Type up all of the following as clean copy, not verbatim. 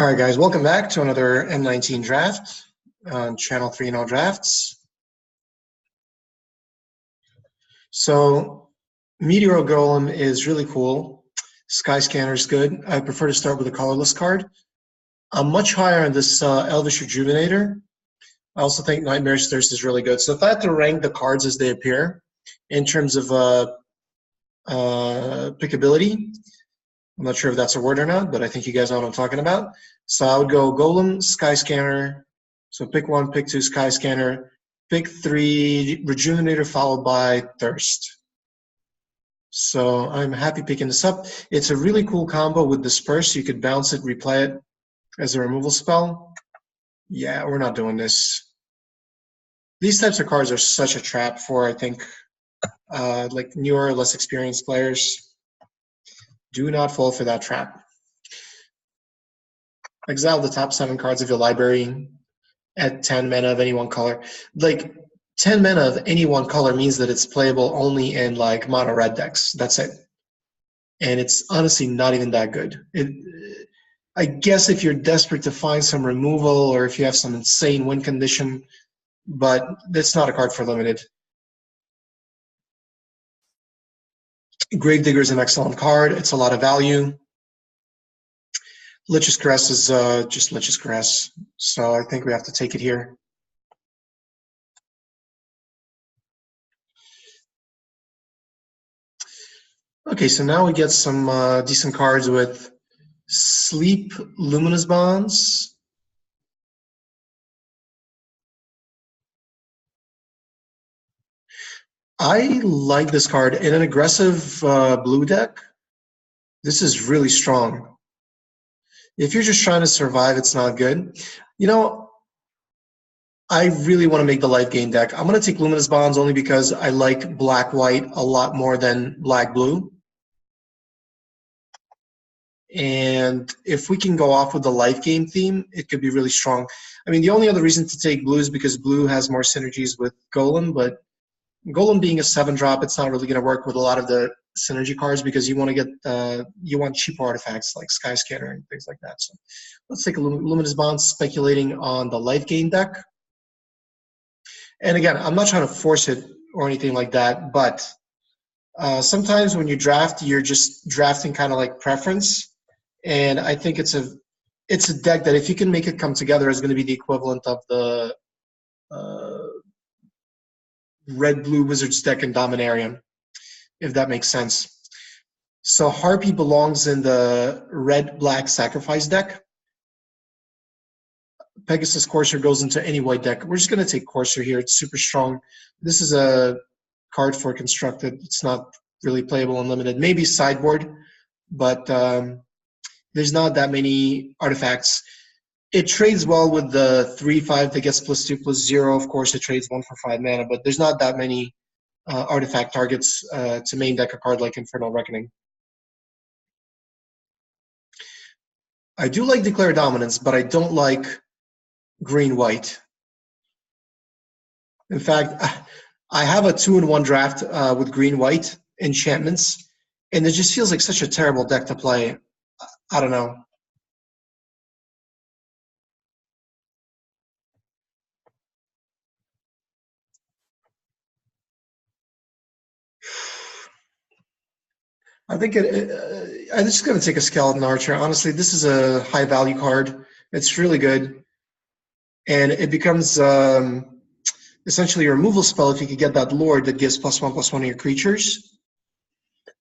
All right, guys, welcome back to another M19 draft on Channel 3 Drafts. So, Meteor Golem is really cool. Sky Scanner is good. I prefer to start with a colorless card. I'm much higher on this Elvish Rejuvenator. I also think Nightmare's Thirst is really good. So if I had to rank the cards as they appear in terms of pickability, I'm not sure if that's a word or not, but I think you guys know what I'm talking about. So I would go Golem, Sky Scanner. So pick 1, pick 2, Sky Scanner. Pick 3, Rejuvenator, followed by Thirst. So I'm happy picking this up. It's a really cool combo with Disperse. You could bounce it, replay it as a removal spell. Yeah, we're not doing this. These types of cards are such a trap for, I think, like newer, less experienced players. Do not fall for that trap. Exile the top 7 cards of your library at 10 mana of any one color. Like, 10 mana of any one color means that it's playable only in, like, mono red decks. That's it. And it's honestly not even that good. I guess if you're desperate to find some removal or if you have some insane win condition, but it's not a card for limited. Gravedigger is an excellent card. It's a lot of value. Lich's Caress is just Lich's Caress, so I think we have to take it here. Okay, so now we get some decent cards with Sleep, Luminous Bonds. I like this card. In an aggressive blue deck, this is really strong. If you're just trying to survive, it's not good. You know, I really want to make the life gain deck. I'm going to take Luminous Bonds only because I like black-white a lot more than black-blue. And if we can go off with the life game theme, it could be really strong. I mean, the only other reason to take blue is because blue has more synergies with Golem, but Golem being a 7-drop, it's not really going to work with a lot of the synergy cards because you want to get you want cheaper artifacts like Sky Scanner and things like that. So let's take a Luminous Bond, speculating on the life gain deck. And again, I'm not trying to force it or anything like that, but sometimes when you draft, you're just drafting kind of like preference. And I think it's a deck that if you can make it come together is going to be the equivalent of the red-blue Wizards deck in Dominarium, if that makes sense. So Harpy belongs in the red-black Sacrifice deck. Pegasus Courser goes into any white deck. We're just going to take Courser here. It's super strong. This is a card for Constructed. It's not really playable in Limited. Maybe Sideboard, but there's not that many artifacts. It trades well with the 3/5 that gets +2/+0. Of course, it trades 1 for 5 mana, but there's not that many artifact targets to main deck a card like Infernal Reckoning. I do like Declare Dominance, but I don't like green-white. In fact, I have a 2-in-1 draft with green-white enchantments, and it just feels like such a terrible deck to play. I don't know. I think I'm just going to take a Skeleton Archer. Honestly, this is a high-value card. It's really good. And it becomes essentially a removal spell if you could get that Lord that gives +1/+1 to your creatures.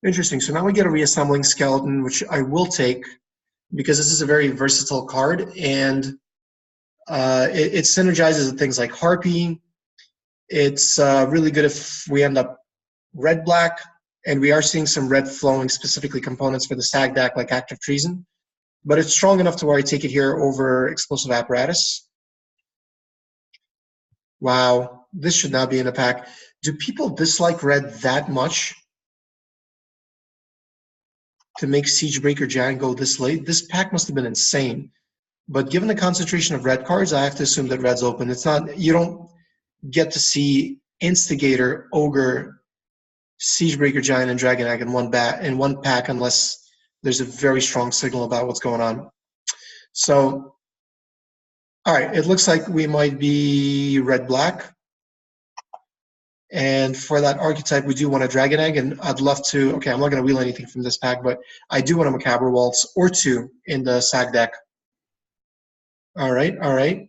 Interesting. So now we get a Reassembling Skeleton, which I will take because this is a very versatile card. And it synergizes with things like Harpy. It's really good if we end up red-black. And we are seeing some red flowing, specifically components for the SAG deck, like Active Treason. But it's strong enough to where I take it here over Explosive Apparatus. Wow, this should not be in the pack. Do people dislike red that much to make Siegebreaker Giant go this late? This pack must have been insane. But given the concentration of red cards, I have to assume that red's open. It's not, you don't get to see Instigator, Ogre, Siegebreaker Giant, and Dragon Egg in one pack unless there's a very strong signal about what's going on. So, all right, it looks like we might be red-black. And for that archetype, we do want a Dragon Egg, and I'd love to, okay, I'm not going to wheel anything from this pack, but I do want a Macabre Waltz or two in the SAC deck. All right, all right.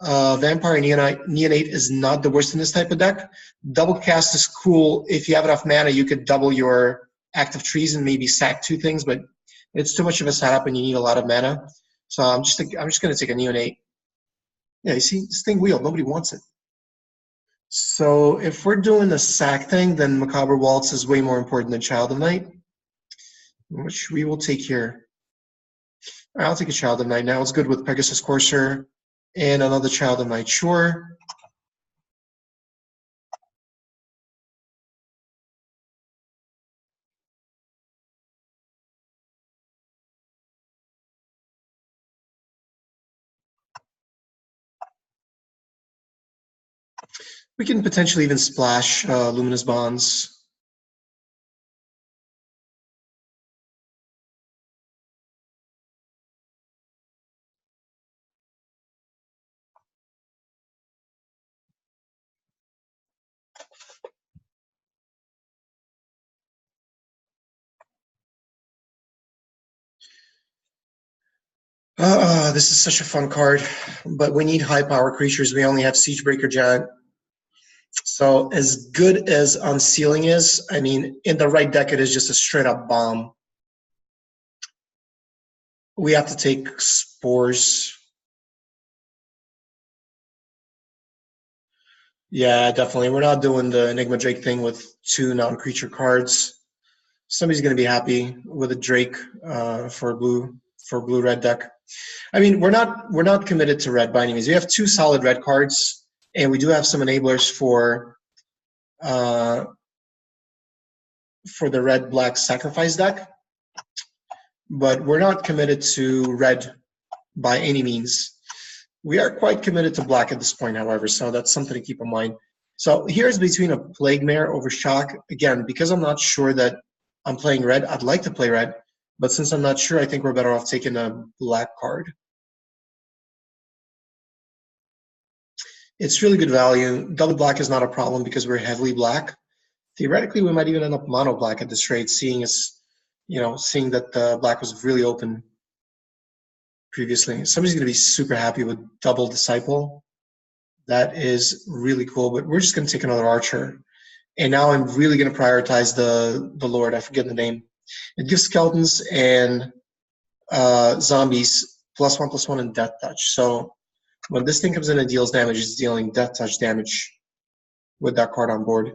Vampire Neonate is not the worst in this type of deck. Double cast is cool. If you have enough mana, you could double your active trees and maybe sack two things, but it's too much of a setup and you need a lot of mana. So I'm just going to take a Neonate. Yeah, you see, this thing wheeled. Nobody wants it. So if we're doing the sack thing, then Macabre Waltz is way more important than Child of Night, which we will take here. All right, I'll take a Child of Night now. It's good with Pegasus Courser and another Child of Night, sure. We can potentially even splash Luminous Bonds. This is such a fun card, but we need high power creatures. We only have Siegebreaker Giant. So as good as Unsealing is, I mean, in the right deck, it is just a straight up bomb. We have to take Spores. Yeah, definitely. We're not doing the Enigma Drake thing with two non-creature cards. Somebody's going to be happy with a Drake for blue red deck. I mean, we're not committed to red by any means. We have two solid red cards, and we do have some enablers for the red-black sacrifice deck, but we're not committed to red by any means. We are quite committed to black at this point, however, so that's something to keep in mind. So here's between a Plague Mare over Shock. Again, because I'm not sure that I'm playing red, I'd like to play red, but since I'm not sure, I think we're better off taking a black card. It's really good value. Double black is not a problem because we're heavily black. Theoretically, we might even end up mono black at this rate, seeing that the black was really open previously. Somebody's going to be super happy with double Disciple. That is really cool, but we're just going to take another Archer. And now I'm really going to prioritize the Lord. I forget the name. It gives skeletons and zombies +1/+1 and death touch. So when this thing comes in and deals damage, it's dealing death touch damage with that card on board.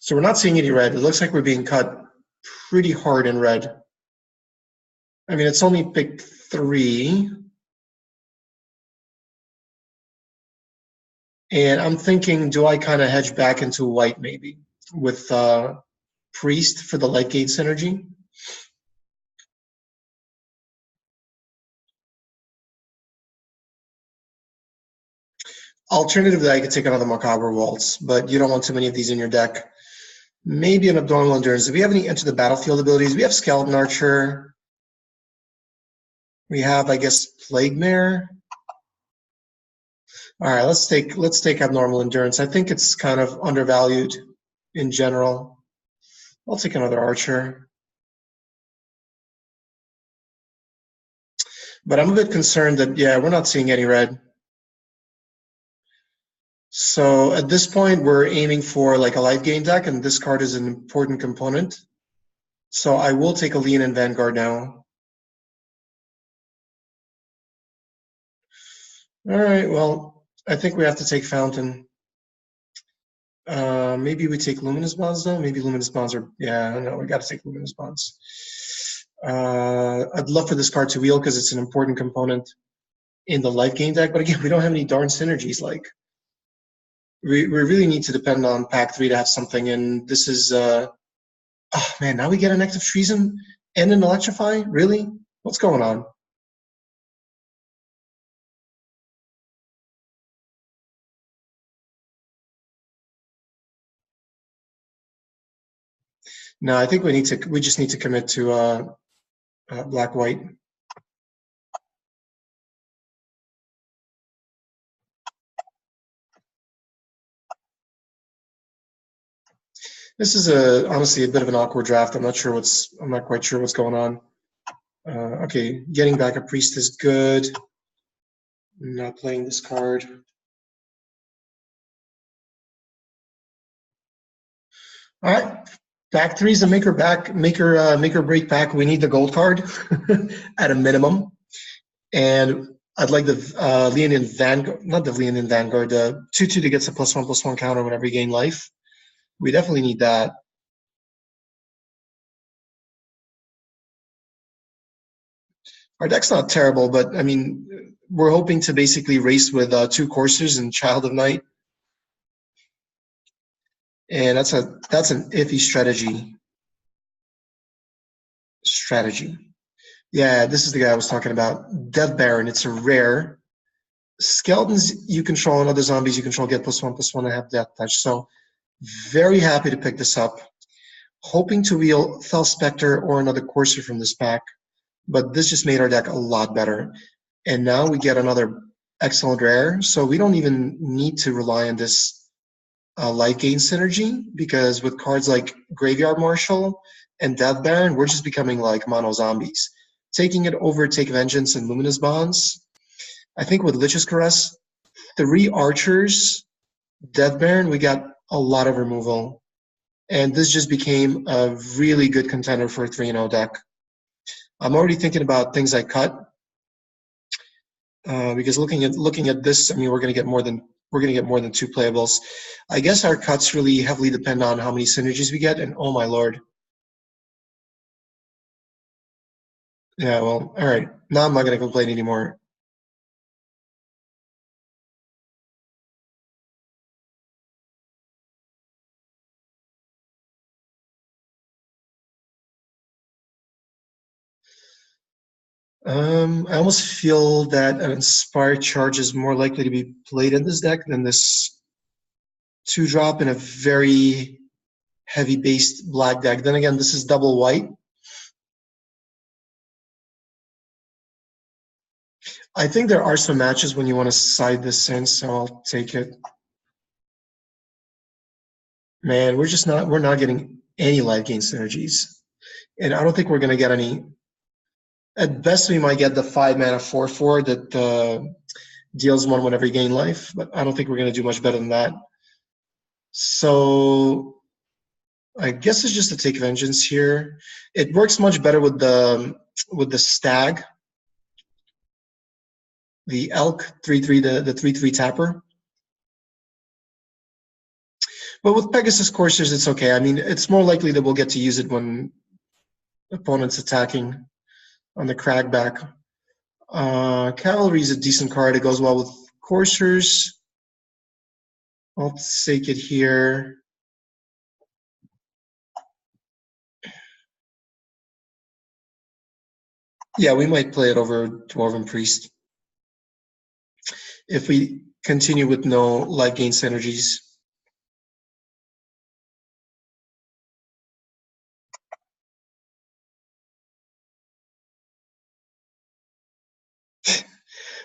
So we're not seeing any red. It looks like we're being cut pretty hard in red. I mean, it's only pick 3. And I'm thinking, do I kind of hedge back into white maybe with Priest for the light gate synergy? Alternatively, I could take another Macabre Waltz, but you don't want too many of these in your deck. Maybe an Abdominal Endurance. Do we have any Enter the Battlefield abilities? We have Skeleton Archer. We have, I guess, Plague Mare. All right, let's take Abnormal Endurance. I think it's kind of undervalued in general. I'll take another Archer. But I'm a bit concerned that, yeah, we're not seeing any red. So at this point, we're aiming for like a life gain deck, and this card is an important component. So I will take a Lean and Vanguard now. All right, well, I think we have to take Fountain. Maybe we take Luminous Bonds though. Maybe Luminous Bonds are, yeah, no, we got to take Luminous Bonds. I'd love for this card to wheel because it's an important component in the life gain deck. But again, we don't have any darn synergies. Like we really need to depend on pack 3 to have something, and this is Oh man, now we get an active treason and an electrify? Really? What's going on? No, I think we just need to commit to black white. This is honestly a bit of an awkward draft. I'm not quite sure what's going on. Okay, getting back a priest is good. Not playing this card. All right, back three is a make or break back. We need the gold card at a minimum, and I'd like the Leonin Vanguard, not the Leonin Vanguard, the 2/2 that gets a +1/+1 counter whenever you gain life. We definitely need that. Our deck's not terrible, but I mean, we're hoping to basically race with two coursers and Child of Night, and that's an iffy strategy. Yeah, this is the guy I was talking about. Death Baron. It's a rare. Skeletons you control and other zombies you control get +1/+1 and have death touch. So very happy to pick this up. Hoping to wheel Fell Spectre or another Courser from this pack, but this just made our deck a lot better. And now we get another excellent rare, so we don't even need to rely on this life gain synergy, because with cards like Graveyard Marshal and Death Baron, we're just becoming like mono zombies. Taking it over Take Vengeance and Luminous Bonds, I think with Lich's Caress, 3 Archers, Death Baron, we got a lot of removal. And this just became a really good contender for a 3-0 deck. I'm already thinking about things I cut, because looking at this, I mean, we're going to get more than 2 playables. I guess our cuts really heavily depend on how many synergies we get, and oh my lord. Yeah, well, all right. Now I'm not going to complain anymore. I almost feel that an Inspired Charge is more likely to be played in this deck than this 2-drop in a very heavy based black deck. Then again, this is double white. I think there are some matches when you want to side this in, so I'll take it. Man, we're not getting any life gain synergies. And I don't think we're gonna get any. At best we might get the 5 mana 4/4 that deals 1 whenever you gain life, but I don't think we're gonna do much better than that. So I guess it's just to take vengeance here. It works much better with the stag, the elk 3/3, the 3/3 tapper. But with Pegasus coursers, it's okay. I mean, it's more likely that we'll get to use it when opponents attacking on the crackback. Cavalry is a decent card. It goes well with coursers. I'll take it here. Yeah, we might play it over Dwarven Priest if we continue with no life gain synergies.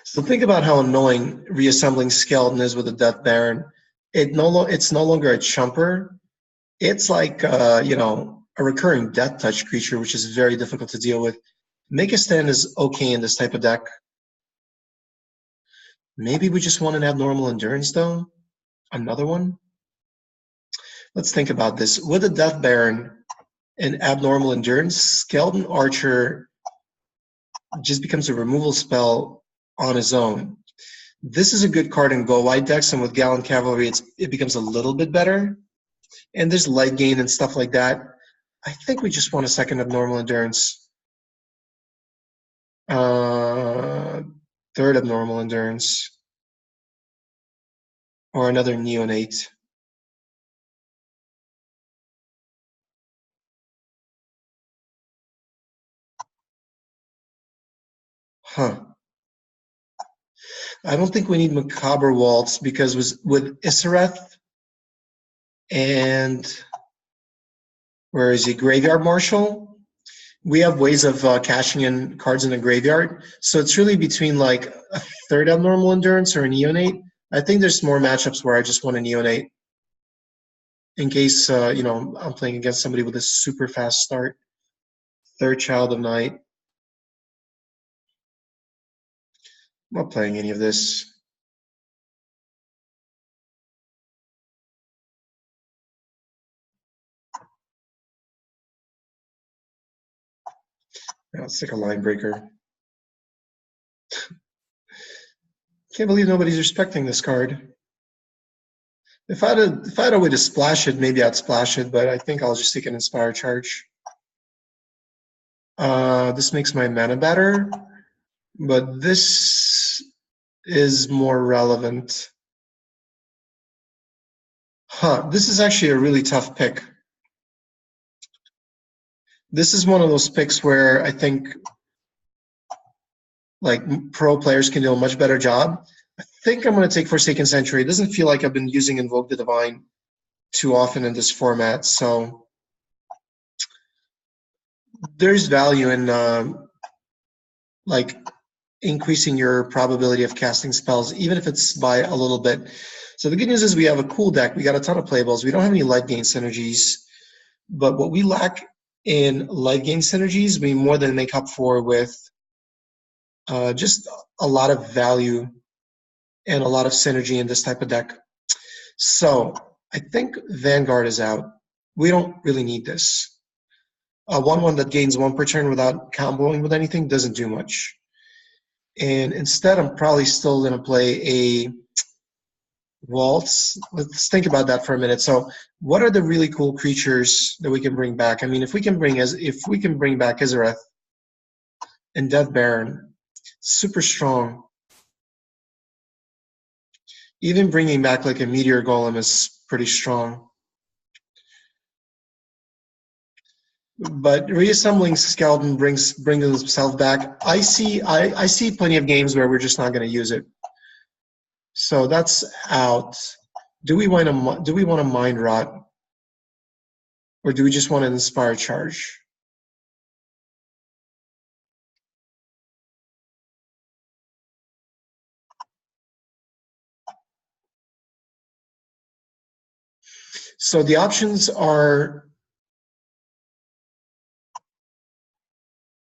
So think about how annoying reassembling Skeleton is with a Death Baron. It's no longer a chumper. It's like a recurring Death Touch creature, which is very difficult to deal with. Make a Stand is okay in this type of deck. Maybe we just want an Abnormal Endurance, though? Another one? Let's think about this. With a Death Baron and Abnormal Endurance, Skeleton Archer just becomes a removal spell on his own. This is a good card in Go Wide decks, and with Gallant Cavalry, it becomes a little bit better. And there's light gain and stuff like that. I think we just want a second Abnormal Endurance. Third Abnormal Endurance. Or another Neonate. Huh. I don't think we need Macabre Waltz because with Isareth and where is he? Graveyard Marshal. We have ways of cashing in cards in the graveyard. So it's really between like a third abnormal endurance or a neonate. I think there's more matchups where I just want a neonate in case I'm playing against somebody with a super fast start. Third Child of Night. I'm not playing any of this. Yeah, it's like a line breaker. Can't believe nobody's respecting this card. If I had a way to splash it, maybe I'd splash it, but I think I'll just take an Inspire Charge. This makes my mana better, but this is more relevant. Huh, this is actually a really tough pick. This is one of those picks where I think like pro players can do a much better job. I think I'm going to take Forsaken Sanctuary. It doesn't feel like I've been using Invoke the Divine too often in this format, so there's value in like increasing your probability of casting spells, even if it's by a little bit. So the good news is we have a cool deck. We got a ton of playables. We don't have any life gain synergies, but what we lack in life gain synergies, we more than make up for with just a lot of value and a lot of synergy in this type of deck. So I think Vanguard is out. We don't really need this. A 1/1 that gains 1 per turn without comboing with anything doesn't do much. And instead, I'm probably still going to play a Waltz. Let's think about that for a minute. So, what are the really cool creatures that we can bring back? I mean, if we can bring back Izareth and Death Baron, super strong. Even bringing back like a Meteor Golem is pretty strong. But reassembling Skeleton brings himself back. I see plenty of games where we're just not going to use it. So that's out. Do we want to Mind Rot, or do we just want to Inspire Charge? So the options are.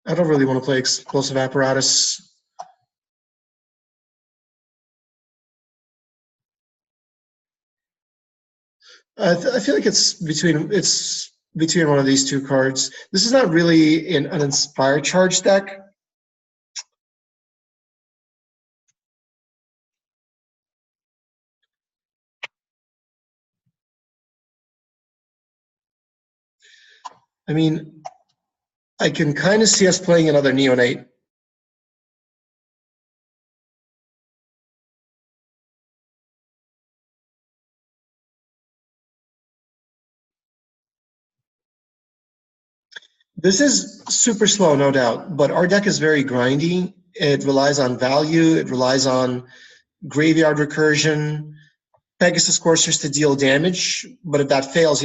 I don't really want to play Explosive Apparatus. I feel like it's between one of these two cards. This is not really an Inspire Charge deck. I mean, I can kind of see us playing another Neonate. This is super slow, no doubt, but our deck is very grindy. It relies on value. It relies on graveyard recursion, Pegasus Coursers to deal damage. But if that fails,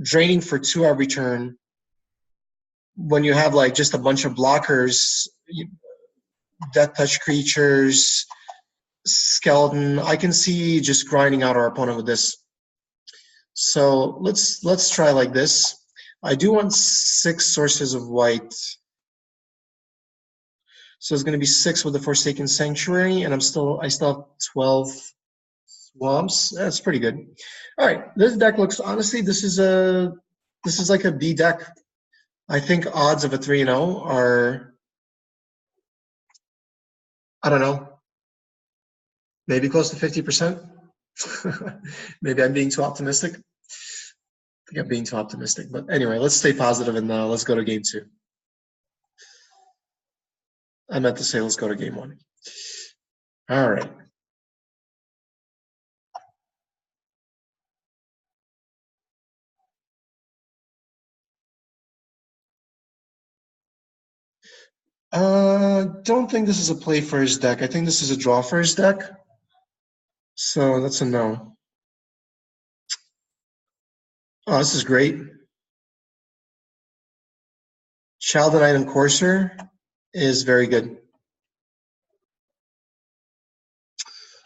draining for 2 every turn, when you have like just a bunch of blockers, death touch creatures, skeleton, I can see just grinding out our opponent with this. So let's try like this. I do want 6 sources of white. So it's going to be 6 with the Forsaken Sanctuary, and I still have 12 swamps. That's pretty good. All right, this deck looks honestly. This is like a B deck. I think odds of a 3-0 are, I don't know, maybe close to 50%. Maybe I'm being too optimistic. I think I'm being too optimistic. But anyway, let's stay positive and let's go to game 2. I meant to say let's go to game 1. All right. Don't think this is a play for his deck. I think this is a draw for his deck. So that's a no. Oh, this is great. Child Knight and Courser is very good.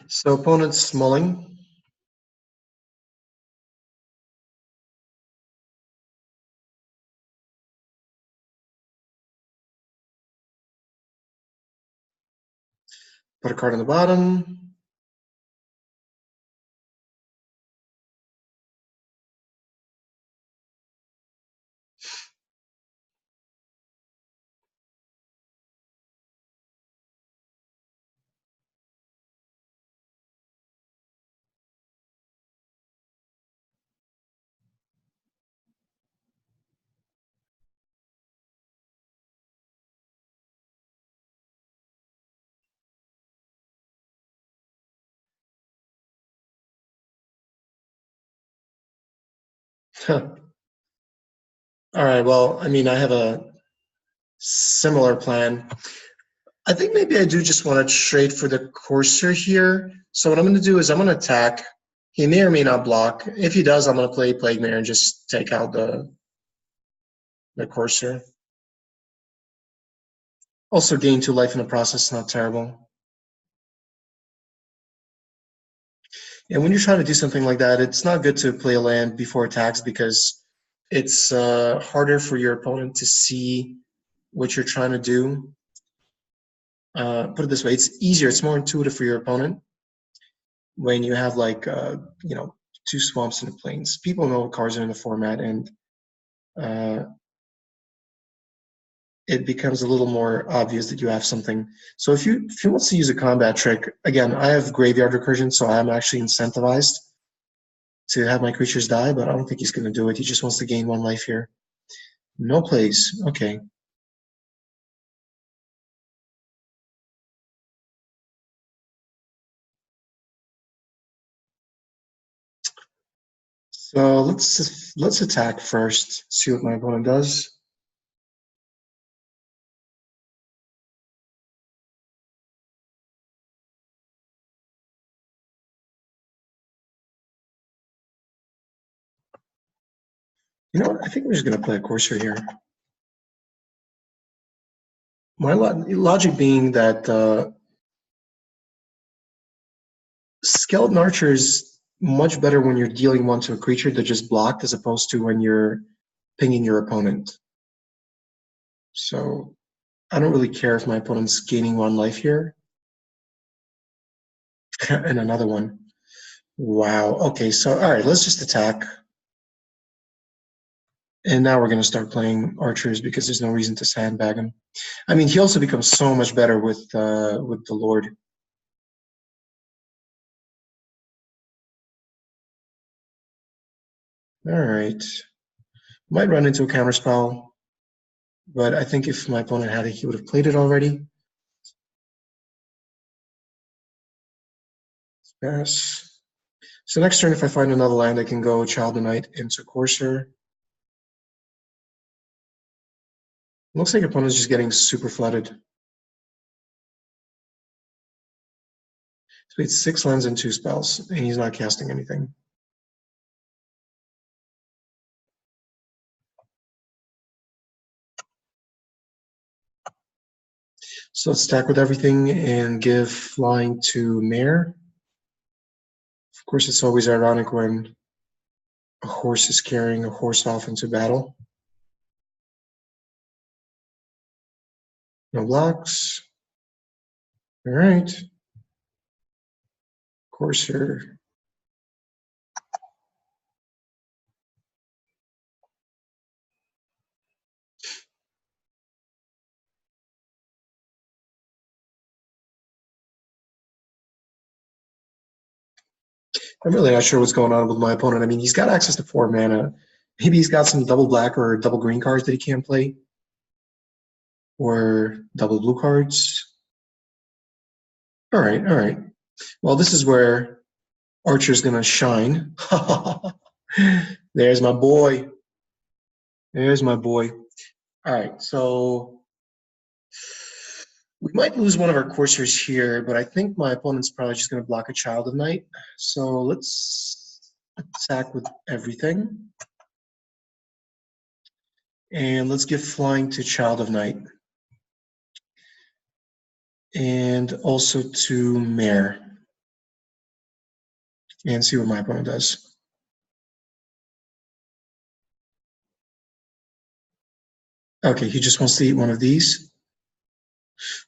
So opponent's mulling. Put a card on the bottom. All right, well, I mean, I have a similar plan. I think maybe I do just want to trade for the Courser here. So what I'm going to do is I'm going to attack. He may or may not block. If he does, I'm going to play Plague Mare and just take out the Courser. Also gain 2 life in the process, not terrible. And when you're trying to do something like that, it's not good to play a land before attacks because it's harder for your opponent to see what you're trying to do. Put it this way, it's easier, it's more intuitive for your opponent when you have like, 2 swamps and the plains. People know what cards are in the format, and it becomes a little more obvious that you have something. So if he wants to use a combat trick, again, I have Graveyard Recursion, so I'm actually incentivized to have my creatures die, but I don't think he's going to do it. He just wants to gain 1 life here. No plays. Okay. So let's attack first. See what my opponent does. You know what? I think we're just going to play a Courser here. My logic being that Skeleton Archer is much better when you're dealing 1 to a creature that just blocked as opposed to when you're pinging your opponent. So I don't really care if my opponent's gaining 1 life here. And another one. Wow. Okay, so all right, let's just attack. And now we're going to start playing archers because there's no reason to sandbag him. I mean, he also becomes so much better with the Lord. All right. Might run into a counterspell, but I think if my opponent had it, he would have played it already. Yes. So next turn, if I find another land, I can go Child of Night into Courser. Looks like your opponent's just getting super flooded. So it's 6 lands and 2 spells, and he's not casting anything. So let's stack with everything and give flying to Mare. Of course, it's always ironic when a horse is carrying a horse off into battle. No blocks. All right. Courser. I'm really not sure what's going on with my opponent. I mean, he's got access to 4 mana. Maybe he's got some double black or double green cards that he can't play, or double blue cards. All right, all right. Well, this is where Archer's gonna shine. There's my boy. There's my boy. All right, so We might lose one of our coursers here, but I think my opponent's probably just going to block a Child of Night. So let's attack with everything. And let's give flying to Child of Night. And also to Mare. And see what my opponent does. Okay, he just wants to eat one of these.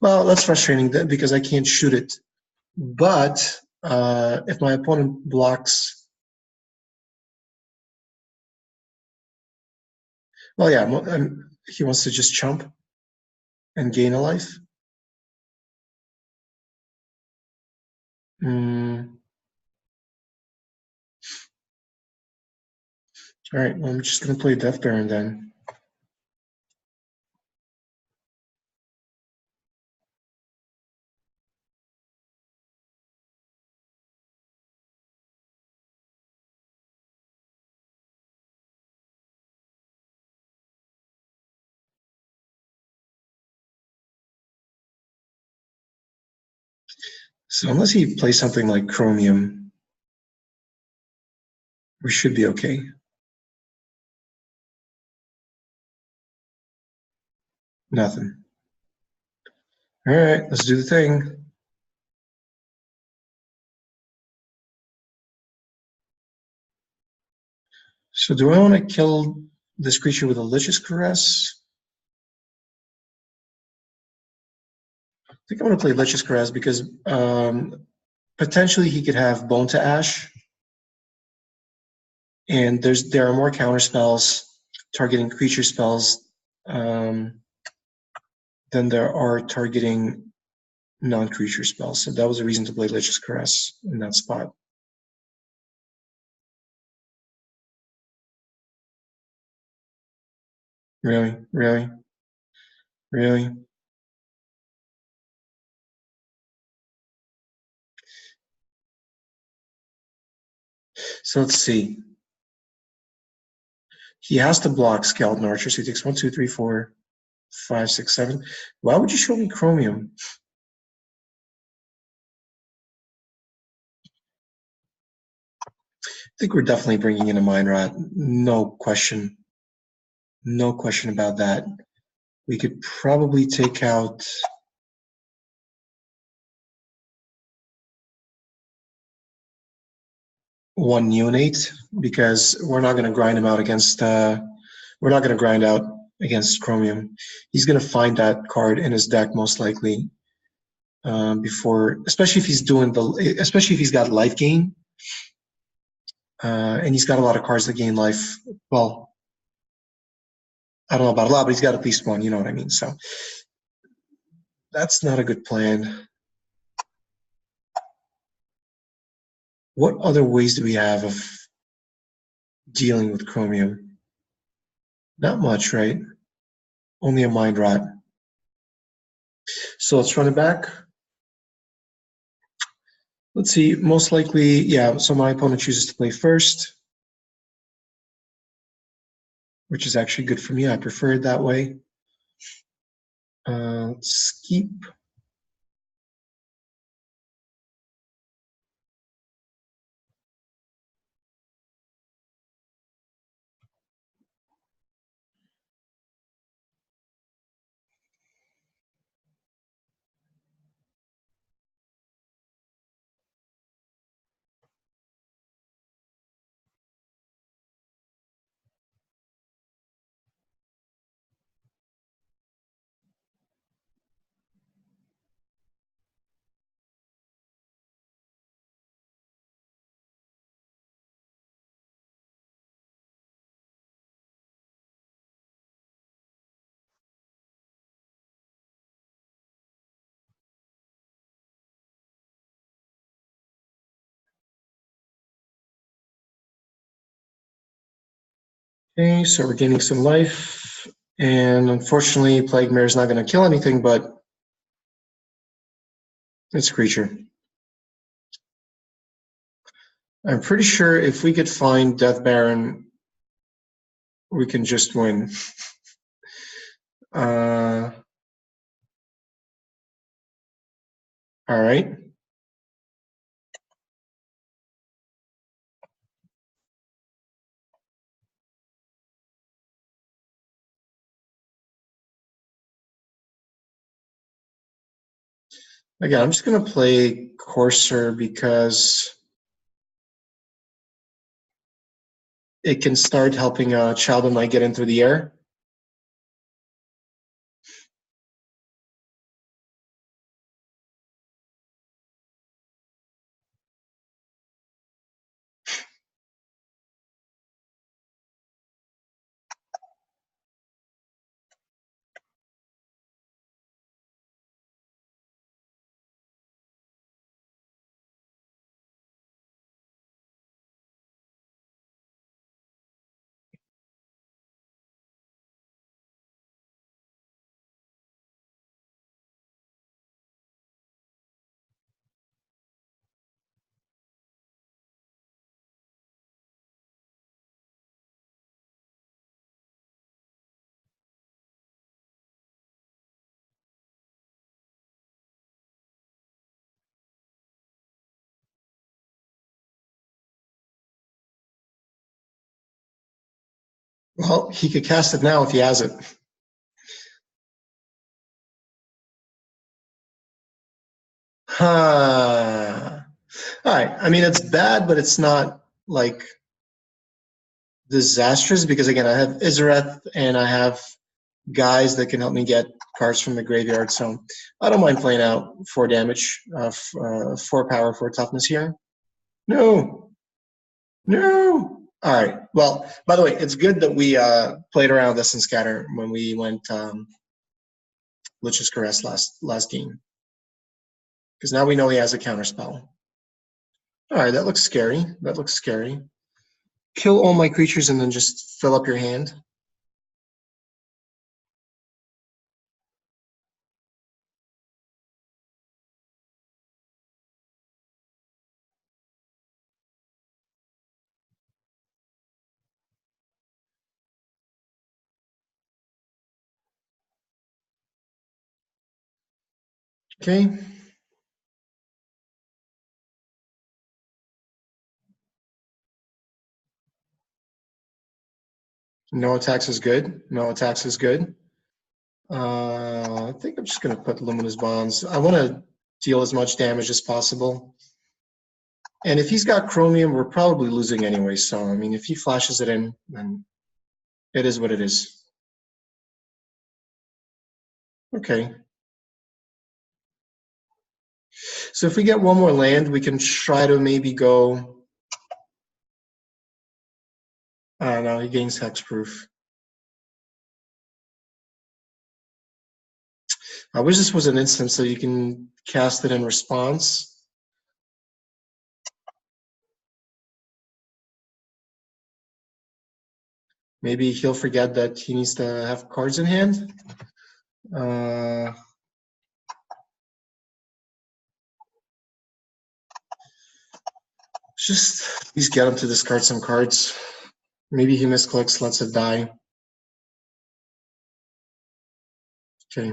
Well, that's frustrating because I can't shoot it. But if my opponent blocks, well, yeah, he wants to just chump and gain a life. All right, well, I'm just going to play Death Baron then. So unless he plays something like Chromium, we should be okay. Nothing. All right, let's do the thing. So do I want to kill this creature with a Lich's Caress? I think I want to play Lich's Caress because potentially he could have Bone to Ash. And there are more counter spells targeting creature spells than there are targeting non-creature spells. So that was a reason to play Lich's Caress in that spot. Really? Really? Really? So let's see. He has to block Skeleton Archer, so he takes 1, 2, 3, 4, 5, 6, 7. Why would you show me Chromium? I think we're definitely bringing in a Mind Rat. No question. No question about that. We could probably take out one Neonate because we're not going to grind him out against. We're not going to grind out against Chromium. He's going to find that card in his deck most likely before, especially if he's especially if he's got life gain. And he's got a lot of cards that gain life. Well, I don't know about a lot, but he's got at least one. You know what I mean? So that's not a good plan. What other ways do we have of dealing with Chromium? Not much, right? Only a Mind Rot. So let's run it back. Let's see. Most likely, yeah. So my opponent chooses to play first, which is actually good for me. I prefer it that way. Let's keep. Okay, so we're gaining some life. And unfortunately, Plague Mare is not going to kill anything, but it's a creature. I'm pretty sure if we could find Death Baron, we can just win. All right. Again, I'm just going to play Courser because it can start helping Child of Night get in through the air. Well, he could cast it now if he has it. Huh. All right. I mean, it's bad, but it's not like disastrous because again, I have Izareth and I have guys that can help me get cards from the graveyard. So I don't mind playing out 4 damage, 4 power, 4 toughness here. No, no. All right. Well, by the way, it's good that we played around with this in Scatter when we went Lich's Caress last game. Because now we know he has a counterspell. All right, that looks scary. That looks scary. Kill all my creatures and then just fill up your hand. Okay. No attacks is good. No attacks is good. I think I'm just going to put Luminous Bonds. I want to deal as much damage as possible. And if he's got Chromium, we're probably losing anyway. So, I mean, if he flashes it in, then it is what it is. Okay. So if we get one more land, we can try to maybe go... no, he gains Hexproof. I wish this was an instant so you can cast it in response. Maybe he'll forget that he needs to have cards in hand. Just please get him to discard some cards. Maybe he misclicks, lets it die. Okay.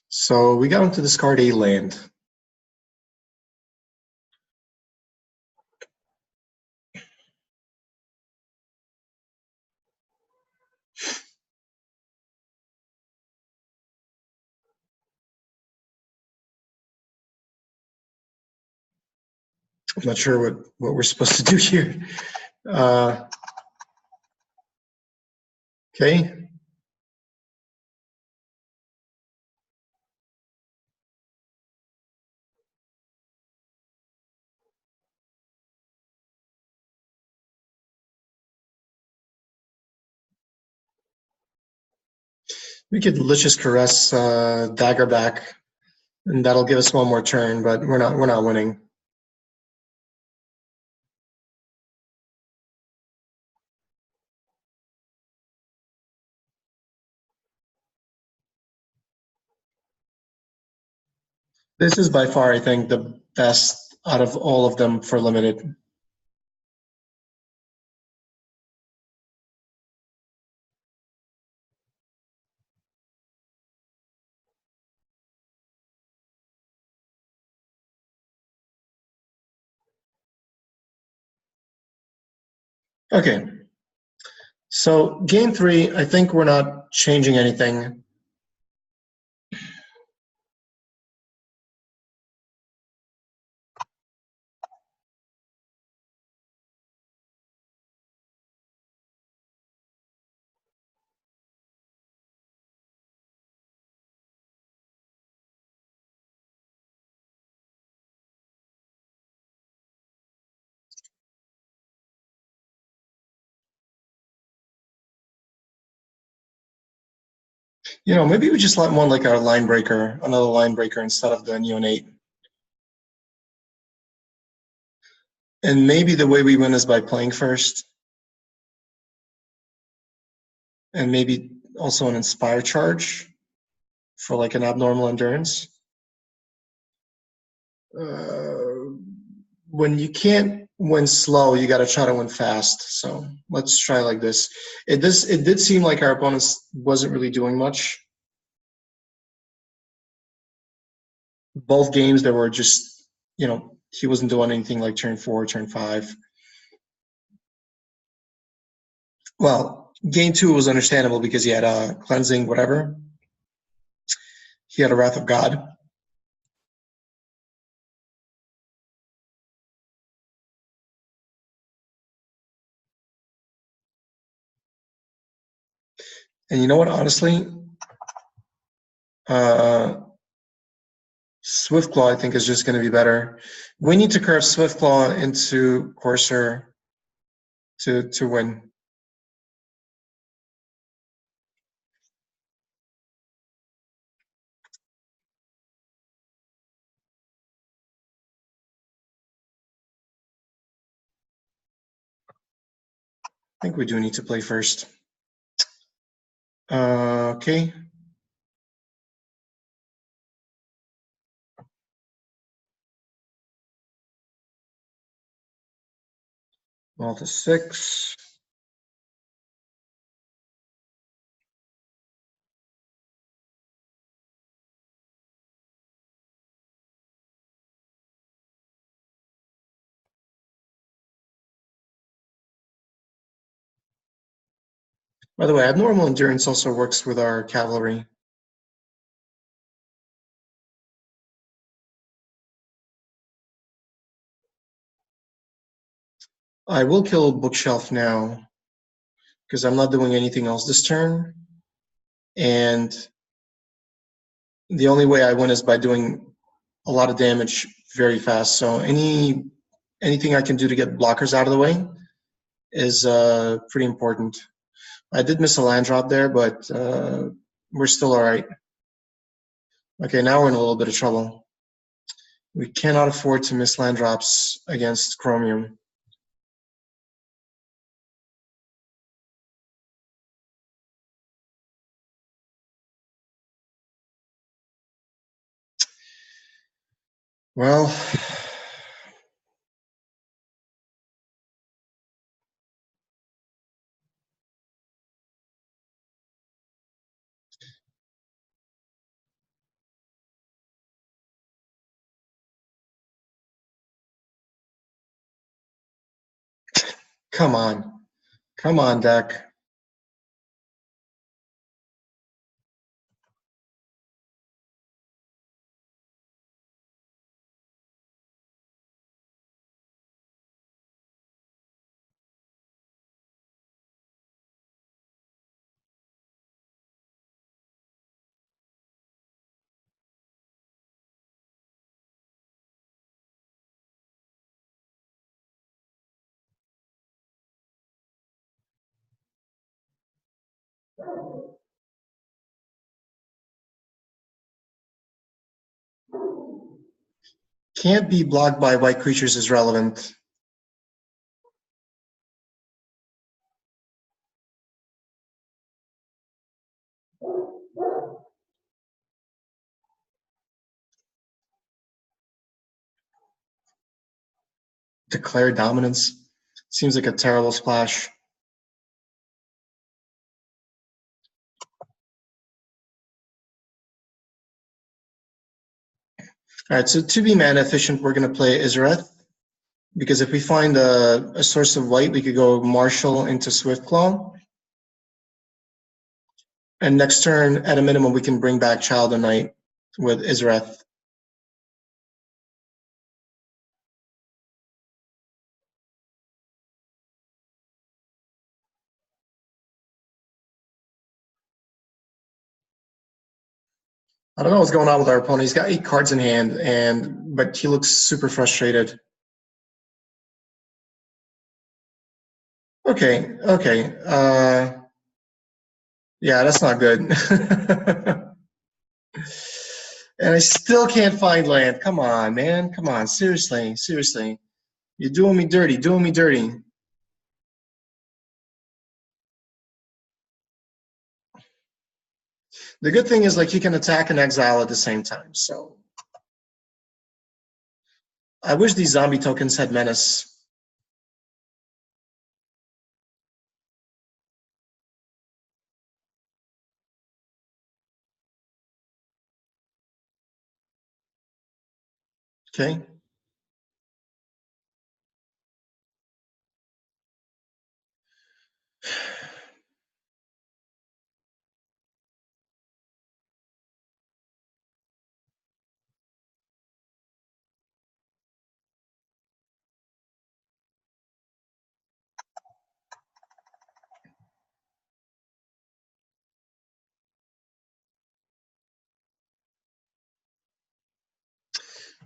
So we got him to discard a land. I'm not sure what we're supposed to do here. Okay. We could Lich's Caress, Dagger back, and that'll give us one more turn, but we're not winning. This is by far, I think, the best out of all of them for limited. Okay, so game 3, I think we're not changing anything. You know, maybe we just let one like our line breaker, another line breaker instead of the neonate. And maybe the way we win is by playing first. And maybe also an inspire charge for like an abnormal endurance. When you can't win slow, you got to try to win fast. So let's try like this. It did seem like our opponents wasn't really doing much. Both games there were just, you know, he wasn't doing anything like turn 4, turn 5. Well, game 2 was understandable because he had a cleansing, whatever. He had a Wrath of God. And you know what, honestly, Swiftclaw, I think, is just going to be better. We need to curve Swiftclaw into Courser to win. I think we do need to play first. Okay. Well, to 6. By the way, abnormal endurance also works with our cavalry. I will kill Bookshelf now because I'm not doing anything else this turn. And the only way I win is by doing a lot of damage very fast. So anything I can do to get blockers out of the way is pretty important. I did miss a land drop there, but we're still all right. Okay, now we're in a little bit of trouble. We cannot afford to miss land drops against Chromium. Well, come on. Come on, deck. Can't be blocked by white creatures is relevant. Declare dominance. Seems like a terrible splash. All right, so to be mana efficient, we're going to play Izareth, because if we find a source of white, we could go Marshall into Swiftclaw. And next turn, at a minimum, we can bring back Child of Night with Izareth. I don't know what's going on with our opponent. He's got 8 cards in hand, but he looks super frustrated. Okay, okay. Yeah, that's not good. And I still can't find land. Come on, man. Come on. Seriously, seriously. You're doing me dirty, doing me dirty. The good thing is, like, he can attack and exile at the same time, so. I wish these zombie tokens had menace. Okay.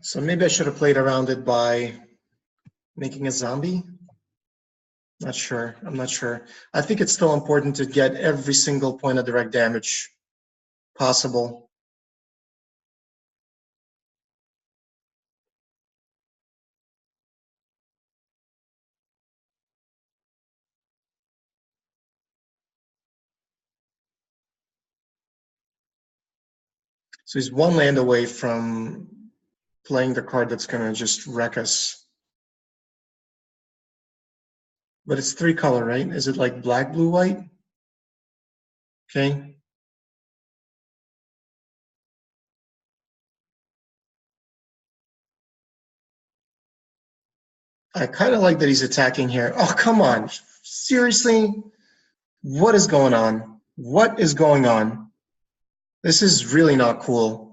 So maybe I should have played around it by making a zombie. Not sure. I'm not sure. I think it's still important to get every single point of direct damage possible. So he's one land away from playing the card that's going to just wreck us. But it's 3 color, right? Is it like black, blue, white? Okay. I kind of like that he's attacking here. Oh, come on. Seriously? What is going on? What is going on? This is really not cool.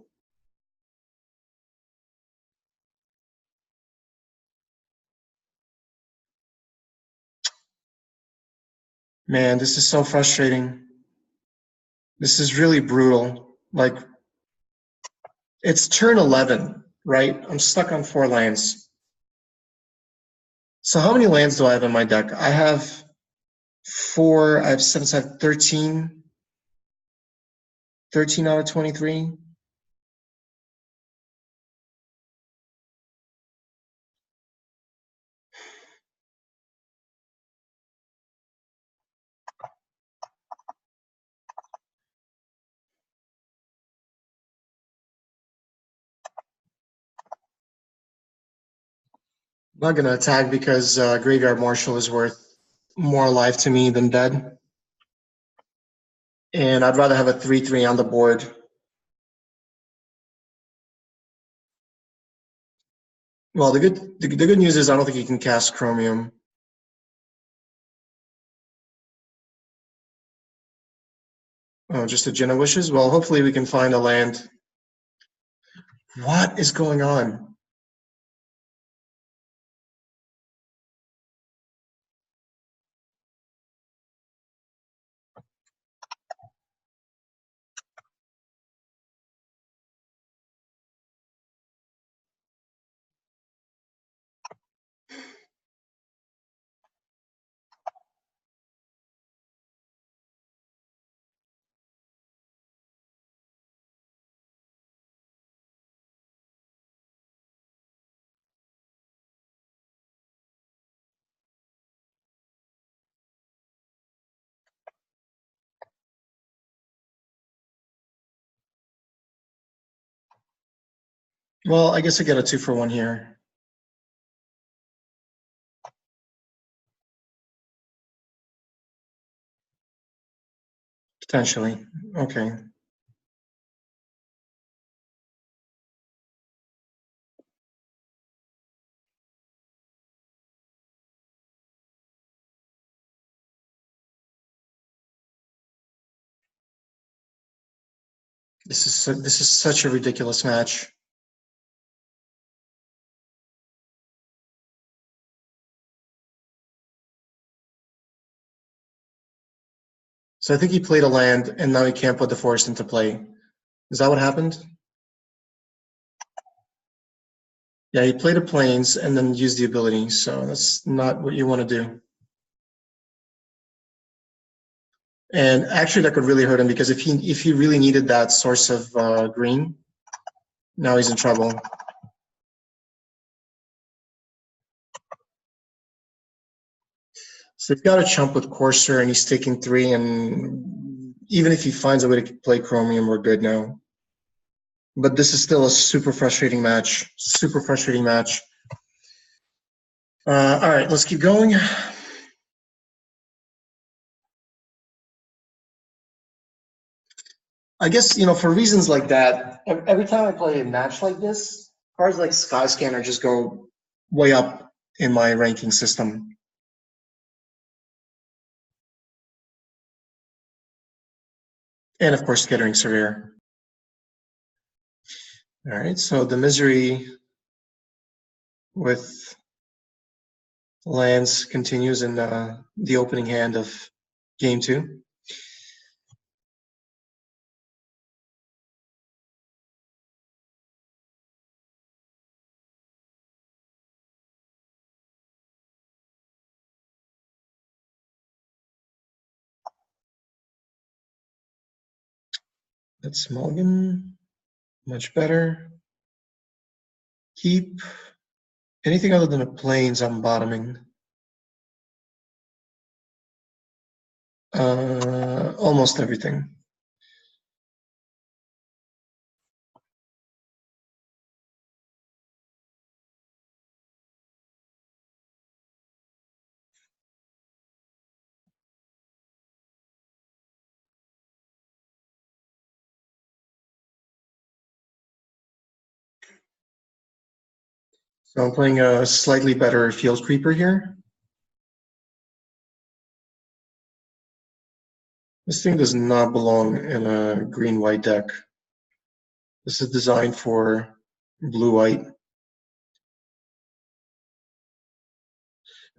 Man, this is so frustrating. This is really brutal. Like, it's turn 11, right? I'm stuck on 4 lands. So how many lands do I have in my deck? I have 4, I have 7, so I have 13. 13 out of 23. I'm not going to attack because Graveyard Marshal is worth more alive to me than dead. And I'd rather have a 3/3 on the board. Well, the good news is I don't think you can cast Chromium. Oh, just a Djinn of Wishes? Well, hopefully we can find a land. What is going on? Well, I guess I get a 2-for-1 here. Potentially. Okay. This is such a ridiculous match. So I think he played a land, and now he can't put the forest into play. Is that what happened? Yeah, he played a plains and then used the ability, so that's not what you want to do. And actually, that could really hurt him because if he really needed that source of green, now he's in trouble. So he's got a chump with Courser, and he's taking 3. And even if he finds a way to play Chromium, we're good now. But this is still a super frustrating match. Super frustrating match. All right, let's keep going. I guess, for reasons like that, every time I play a match like this, cards like Skyscanner just go way up in my ranking system. And of course, Skittering Surveyor. All right, so the misery with lands continues in the opening hand of game 2. That's Mulligan. Much better. Keep. Anything other than a plains, I'm bottoming. Almost everything. So I'm playing a slightly better Field Creeper here. This thing does not belong in a green-white deck. This is designed for blue-white.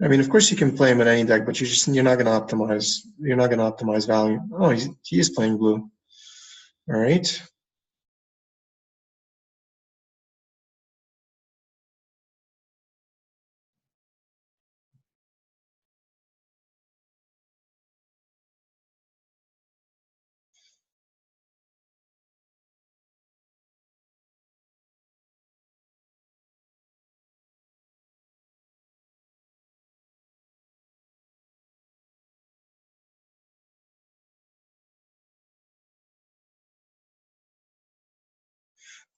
I mean, of course you can play him in any deck, but you're not going to optimize. You're not going to optimize value. Oh, he is playing blue. All right.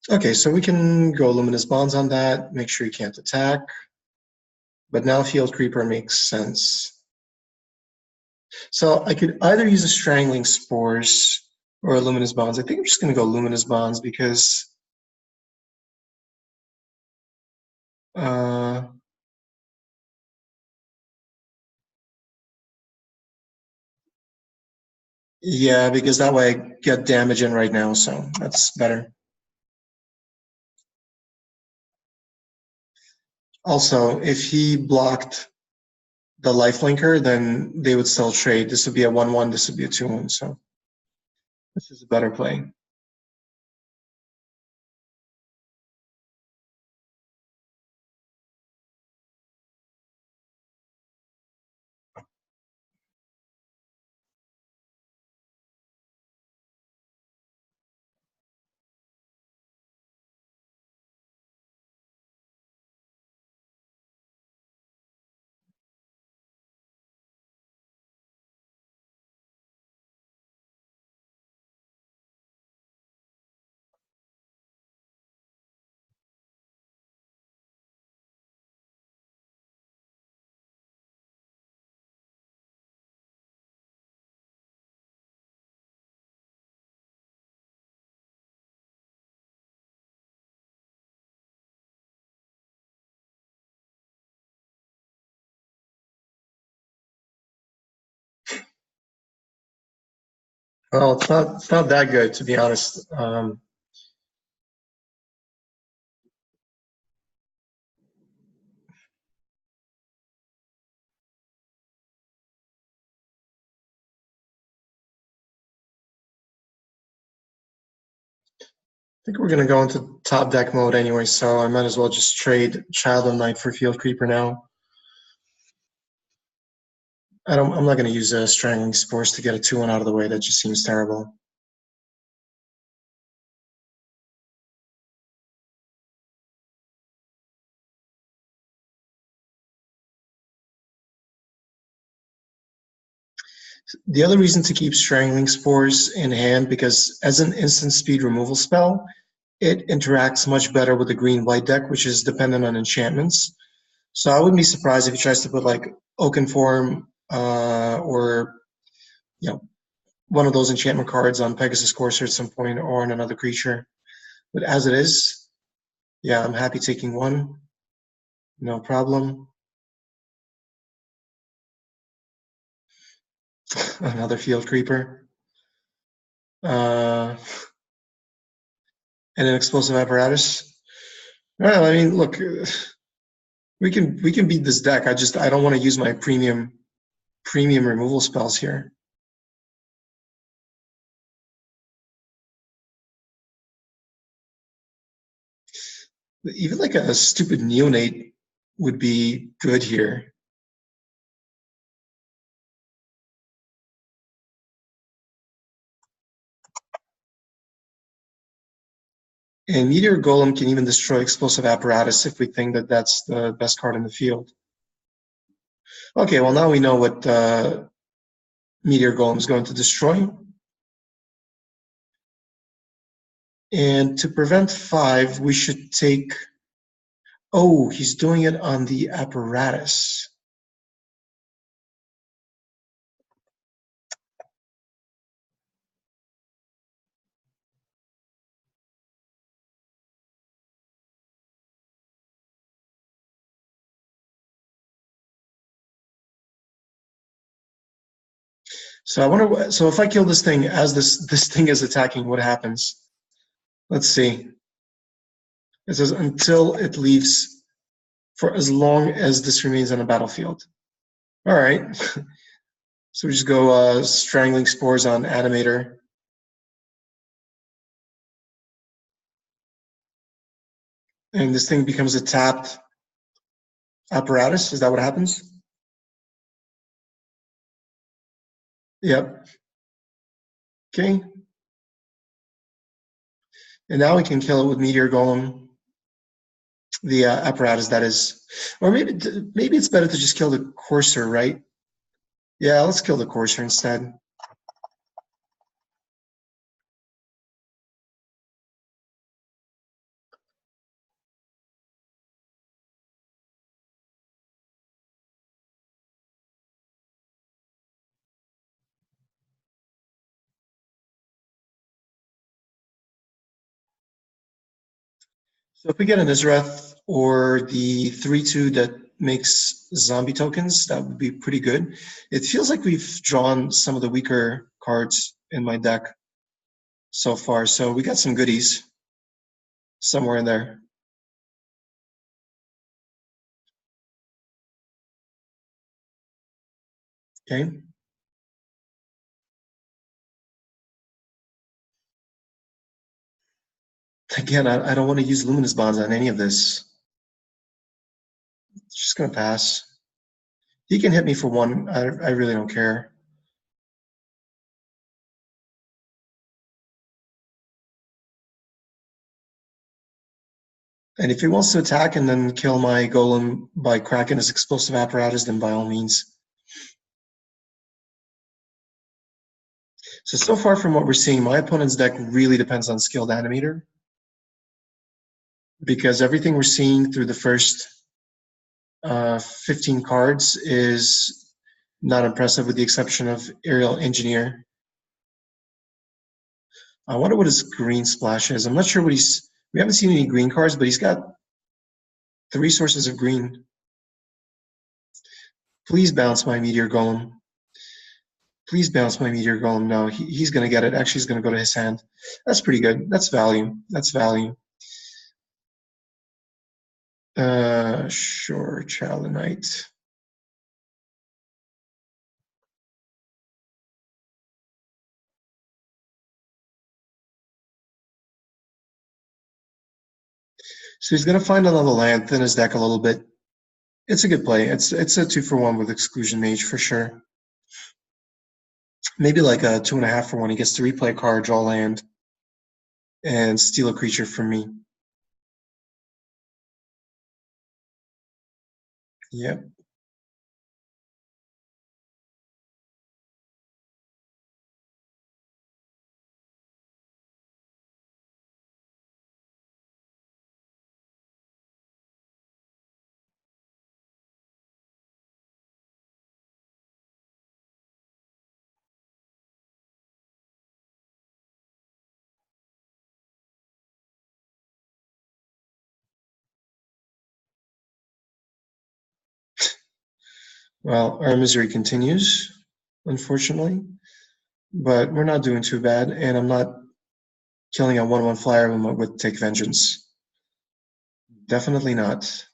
Okay, so we can go Luminous Bonds on that. Make sure you can't attack. But now Field Creeper makes sense. So I could either use a Strangling Spores or a Luminous Bonds. I think I'm just going to go Luminous Bonds because yeah, because that way I get damage in right now, so that's better. Also, if he blocked the lifelinker, then they would still trade. This would be a 1-1, this would be a 2-1, so this is a better play. Well, it's not that good, to be honest. I think we're gonna go into top deck mode anyway, so I might as well just trade Child of Night for Field Creeper now. I'm not gonna use Strangling Spores to get a 2-1 out of the way. That just seems terrible. The other reason to keep Strangling Spores in hand, because as an instant speed removal spell, it interacts much better with the green-white deck, which is dependent on enchantments. So I wouldn't be surprised if he tries to put like Oakenform or one of those enchantment cards on Pegasus Courser at some point or on another creature. But as it is, yeah, I'm happy taking one. No problem. Another Field Creeper. And an Explosive Apparatus. Well, I mean, look, we can beat this deck. I don't want to use my premium removal spells here. Even like a stupid Neonate would be good here. And Meteor Golem can even destroy Explosive Apparatus if we think that that's the best card in the field. Okay, well now we know what Meteor Golem is going to destroy. And to prevent 5, we should take... Oh, he's doing it on the Apparatus. So I wonder. So if I kill this thing as this thing is attacking, what happens? Let's see. It says until it leaves, for as long as this remains on the battlefield. All right. So we just go Strangling Spores on Animator. And this thing becomes a tapped Apparatus. Is that what happens? Yep. Okay. And now we can kill it with Meteor Golem, the Apparatus, that is. Or maybe it's better to just kill the Courser, right? Yeah, let's kill the Courser instead. So if we get an Izrath or the 3/2 that makes zombie tokens, that would be pretty good. It feels like we've drawn some of the weaker cards in my deck so far. So we got some goodies somewhere in there. Okay. Again, I don't want to use Luminous Bonds on any of this. It's just going to pass. He can hit me for 1. I really don't care. And if he wants to attack and then kill my Golem by cracking his Explosive Apparatus, then by all means. So far from what we're seeing, my opponent's deck really depends on Skilled Animator, because everything we're seeing through the first 15 cards is not impressive, with the exception of Aerial Engineer. I wonder what his green splash is. I'm not sure what he's... We haven't seen any green cards, but he's got 3 sources of green. Please bounce my Meteor Golem. Please bounce my meteor golem. No, he's going to get it. Actually, he's going to go to his hand. That's pretty good. That's value. That's value. Sure, Child of Night. So he's going to find another land, thin his deck a little bit. It's a good play. It's a 2-for-1 with Exclusion Mage for sure. Maybe like a 2.5-for-1. He gets to replay a card, draw land, and steal a creature from me. Yep. Well, our misery continues, unfortunately, but we're not doing too bad, and I'm not killing a 1/1 flyer with Take Vengeance. Definitely not.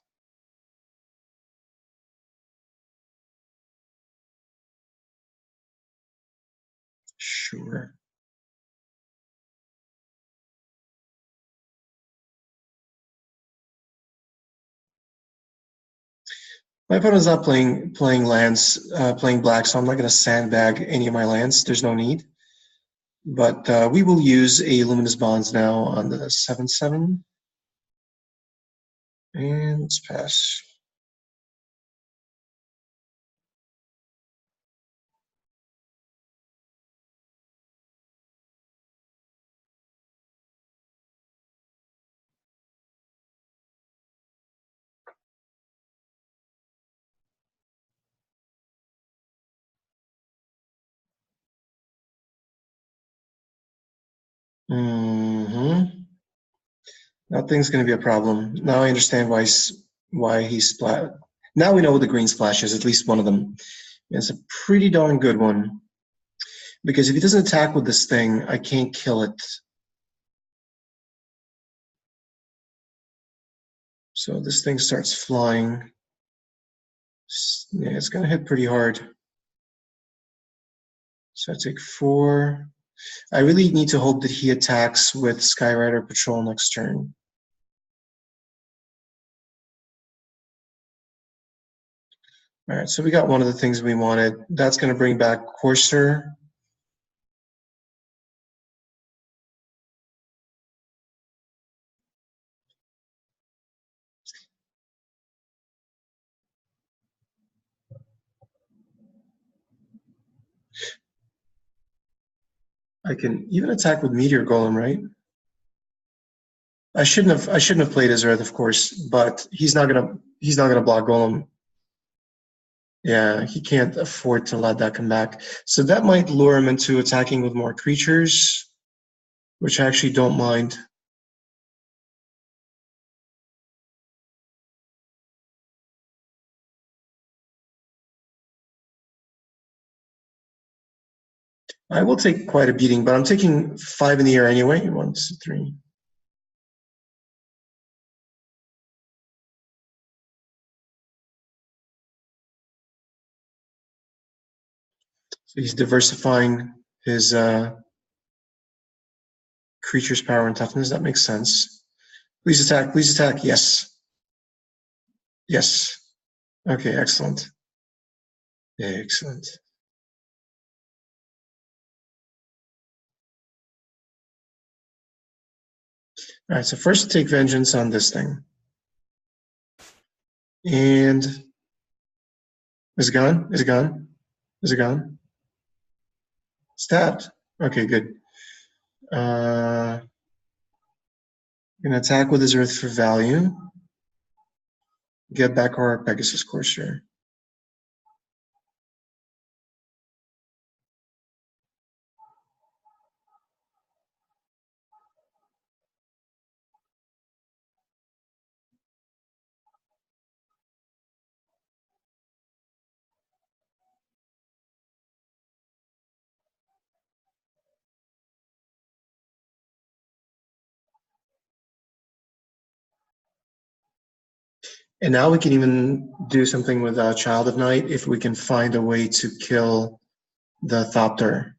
Sure. My opponent's not playing lands, playing black, so I'm not going to sandbag any of my lands. There's no need. But we will use a Luminous Bonds now on the 7/7. And let's pass. Mm-hmm. Nothing's going to be a problem. Now I understand why he splat. Now we know what the green splash is, at least one of them. It's a pretty darn good one. Because if he doesn't attack with this thing, I can't kill it. So this thing starts flying. Yeah, it's going to hit pretty hard. So I take 4. I really need to hope that he attacks with Skyrider Patrol next turn. All right, so we got one of the things we wanted. That's going to bring back Courser. I can even attack with Meteor Golem, right? I shouldn't have played Izrath, of course, but he's not gonna block Golem. Yeah, he can't afford to let that come back. So that might lure him into attacking with more creatures, which I actually don't mind. I will take quite a beating, but I'm taking 5 in the air anyway. 1, 2, 3. So he's diversifying his creature's power and toughness. That makes sense. Please attack. Please attack. Yes. Yes. Okay, excellent. Excellent. All right, so first take vengeance on this thing. And is it gone? Is it gone? Is it gone? Stabbed. Okay, good. Gonna attack with his Earth for value. Get back our Pegasus Courser. And now we can even do something with Child of Night if we can find a way to kill the Thopter.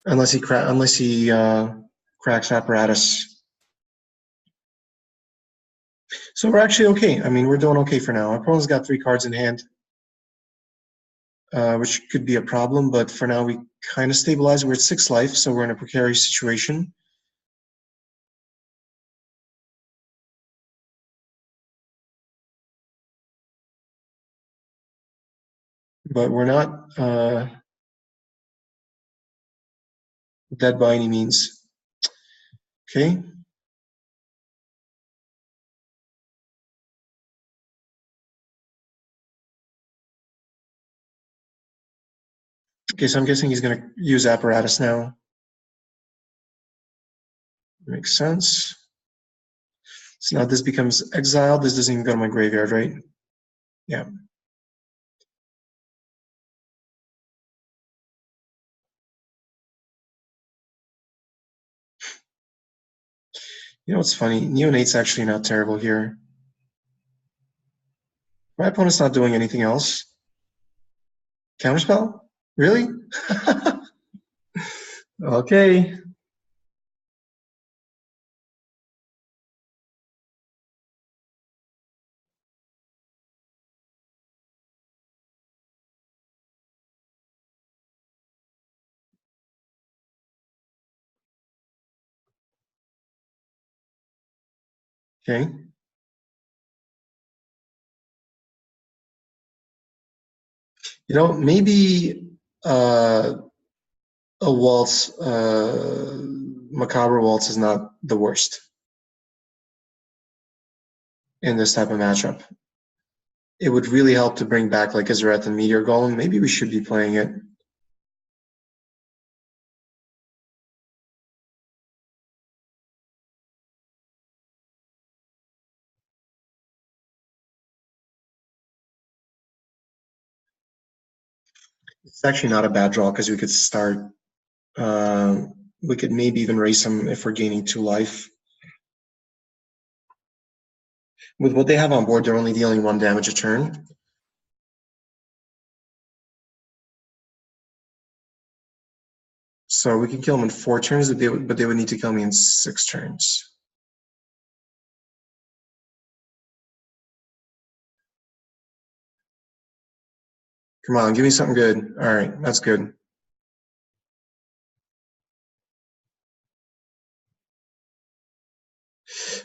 Unless he cracks apparatus. So we're actually okay. I mean, we're doing okay for now. Our opponent's got 3 cards in hand, which could be a problem, but for now we kind of stabilize. We're at 6 life, so we're in a precarious situation. But we're not dead by any means. Okay. Okay, so I'm guessing he's going to use apparatus now. Makes sense. So now this becomes exiled. This doesn't even go to my graveyard, right? Yeah. You know what's funny? Neonate's actually not terrible here. My opponent's not doing anything else. Counterspell? Really? Okay. Okay. You know, maybe a waltz, macabre waltz is not the worst in this type of matchup. It would really help to bring back like Azareth and Meteor Golem. Maybe we should be playing it. It's actually not a bad draw because we could start. We could maybe even raise some if we're gaining 2 life. With what they have on board, they're only dealing 1 damage a turn. So we can kill them in 4 turns, but they would need to kill me in 6 turns. Come on, give me something good. All right, that's good.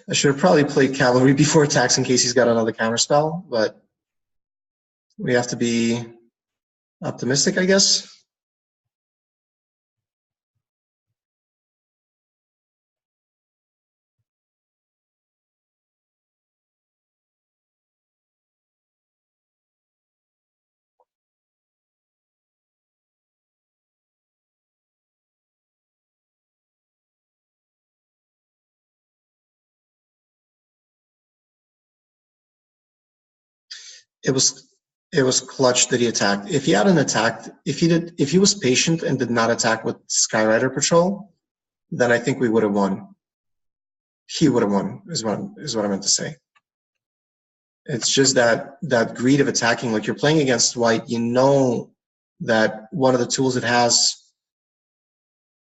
I should have probably played Cavalry before attacks in case he's got another counterspell, but we have to be optimistic, I guess. It was clutch that he attacked. If he hadn't attacked, if he was patient and did not attack with Skyrider Patrol, then I think we would have won. He would have won, is what I meant to say. It's just that greed of attacking. Like you're playing against white, you know that one of the tools it has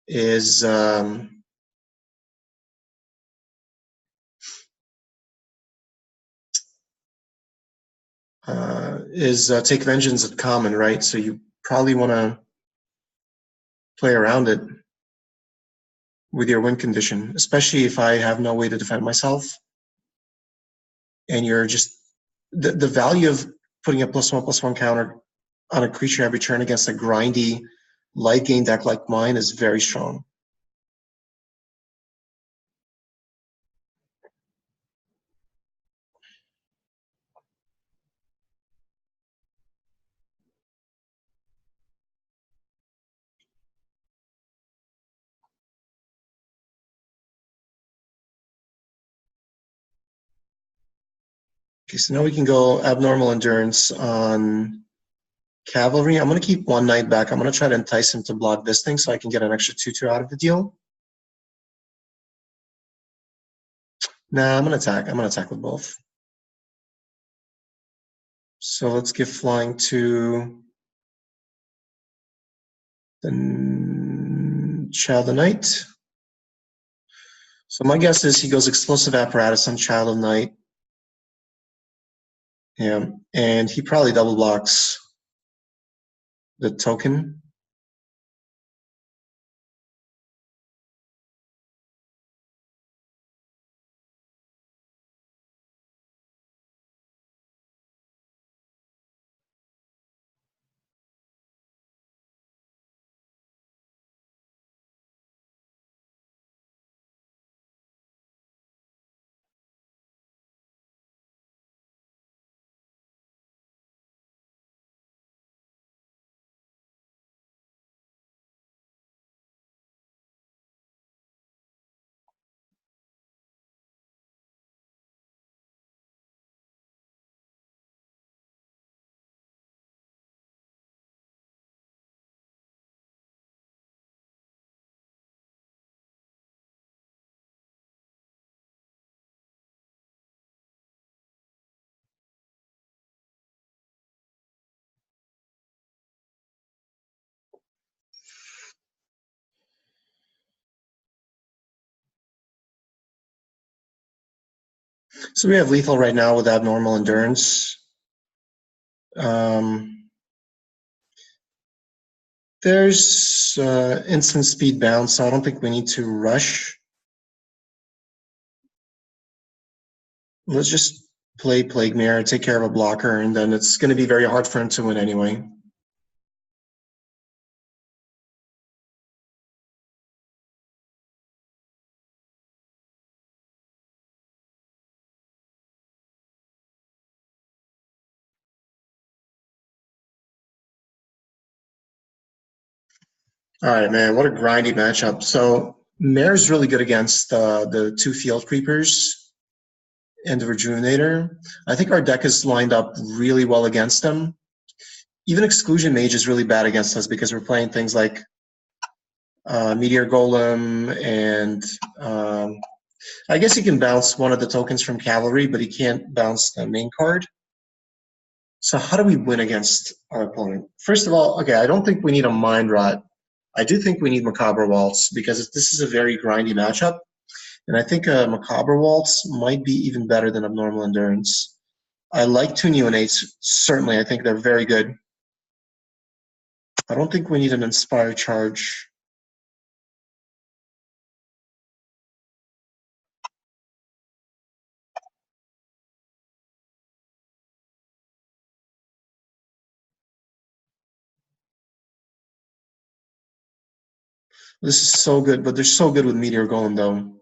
is take vengeance at common, right? So you probably want to play around it with your win condition, especially if I have no way to defend myself. And you're just the value of putting a +1/+1 counter on a creature every turn against a grindy light gain deck like mine is very strong. Okay, so now we can go abnormal endurance on Cavalry. I'm going to keep 1 knight back. I'm going to try to entice him to block this thing so I can get an extra 2/2 out of the deal. Nah, I'm going to attack. I'm going to attack with both. So let's give flying to the Child of Night. So my guess is he goes explosive apparatus on Child of Night. Yeah, and he probably double blocks the token. So we have lethal right now with abnormal endurance. There's instant speed bounce, so I don't think we need to rush. Let's just play Plague Mirror, take care of a blocker, and then it's going to be very hard for him to win anyway. All right, man, what a grindy matchup. So Mare's really good against the two field creepers and the Rejuvenator. I think our deck is lined up really well against them. Even Exclusion Mage is really bad against us because we're playing things like Meteor Golem and I guess he can bounce one of the tokens from Cavalry, but he can't bounce the main card. So how do we win against our opponent? First of all, okay, I don't think we need a Mind Rot. I do think we need Macabre Waltz because this is a very grindy matchup. And I think Macabre Waltz might be even better than Abnormal Endurance. I like two Neonates, certainly. I think they're very good. I don't think we need an Inspire Charge. This is so good, but they're so good with Meteor Golem, though.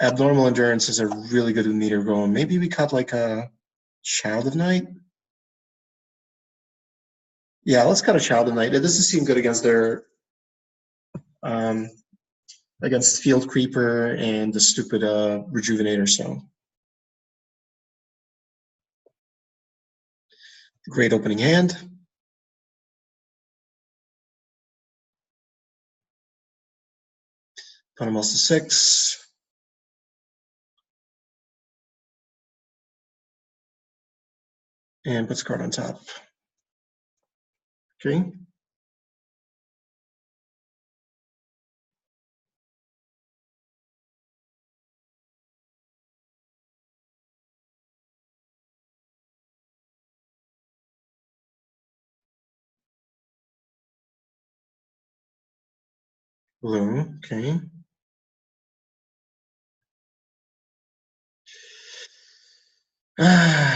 Abnormal Endurance is a really good with Meteor Golem. Maybe we cut like a Child of Night? Yeah, let's cut a Child of Night. It doesn't seem good against their um, against Field Creeper and the stupid Rejuvenator. So great opening hand. Put him else to 6. And puts card on top. Okay. Blue. Okay.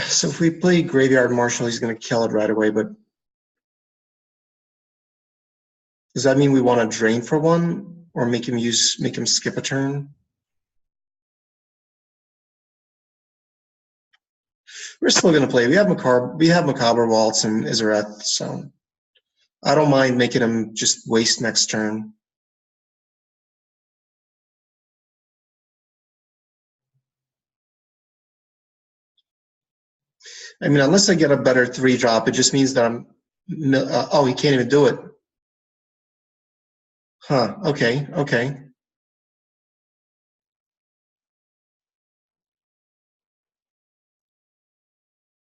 So if we play Graveyard Marshal, he's going to kill it right away. But does that mean we want to drain for one, or make him skip a turn? We're still going to play. We have Macabre Waltz and Izareth, so I don't mind making him just waste next turn. I mean, unless I get a better 3-drop, it just means that I'm. Oh, he can't even do it. Huh. Okay. Okay.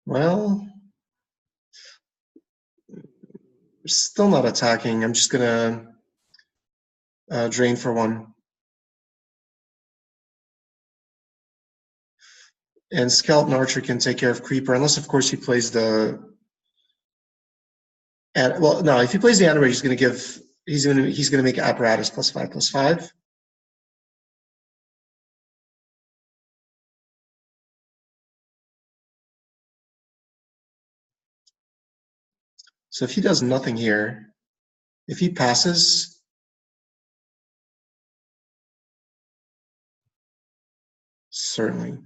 Well, still not attacking. I'm just gonna drain for one. And Skeleton Archer can take care of Creeper, unless of course he plays the. Well, no, if he plays the Animator, he's gonna make Apparatus +5/+5. So if he does nothing here, if he passes, certainly.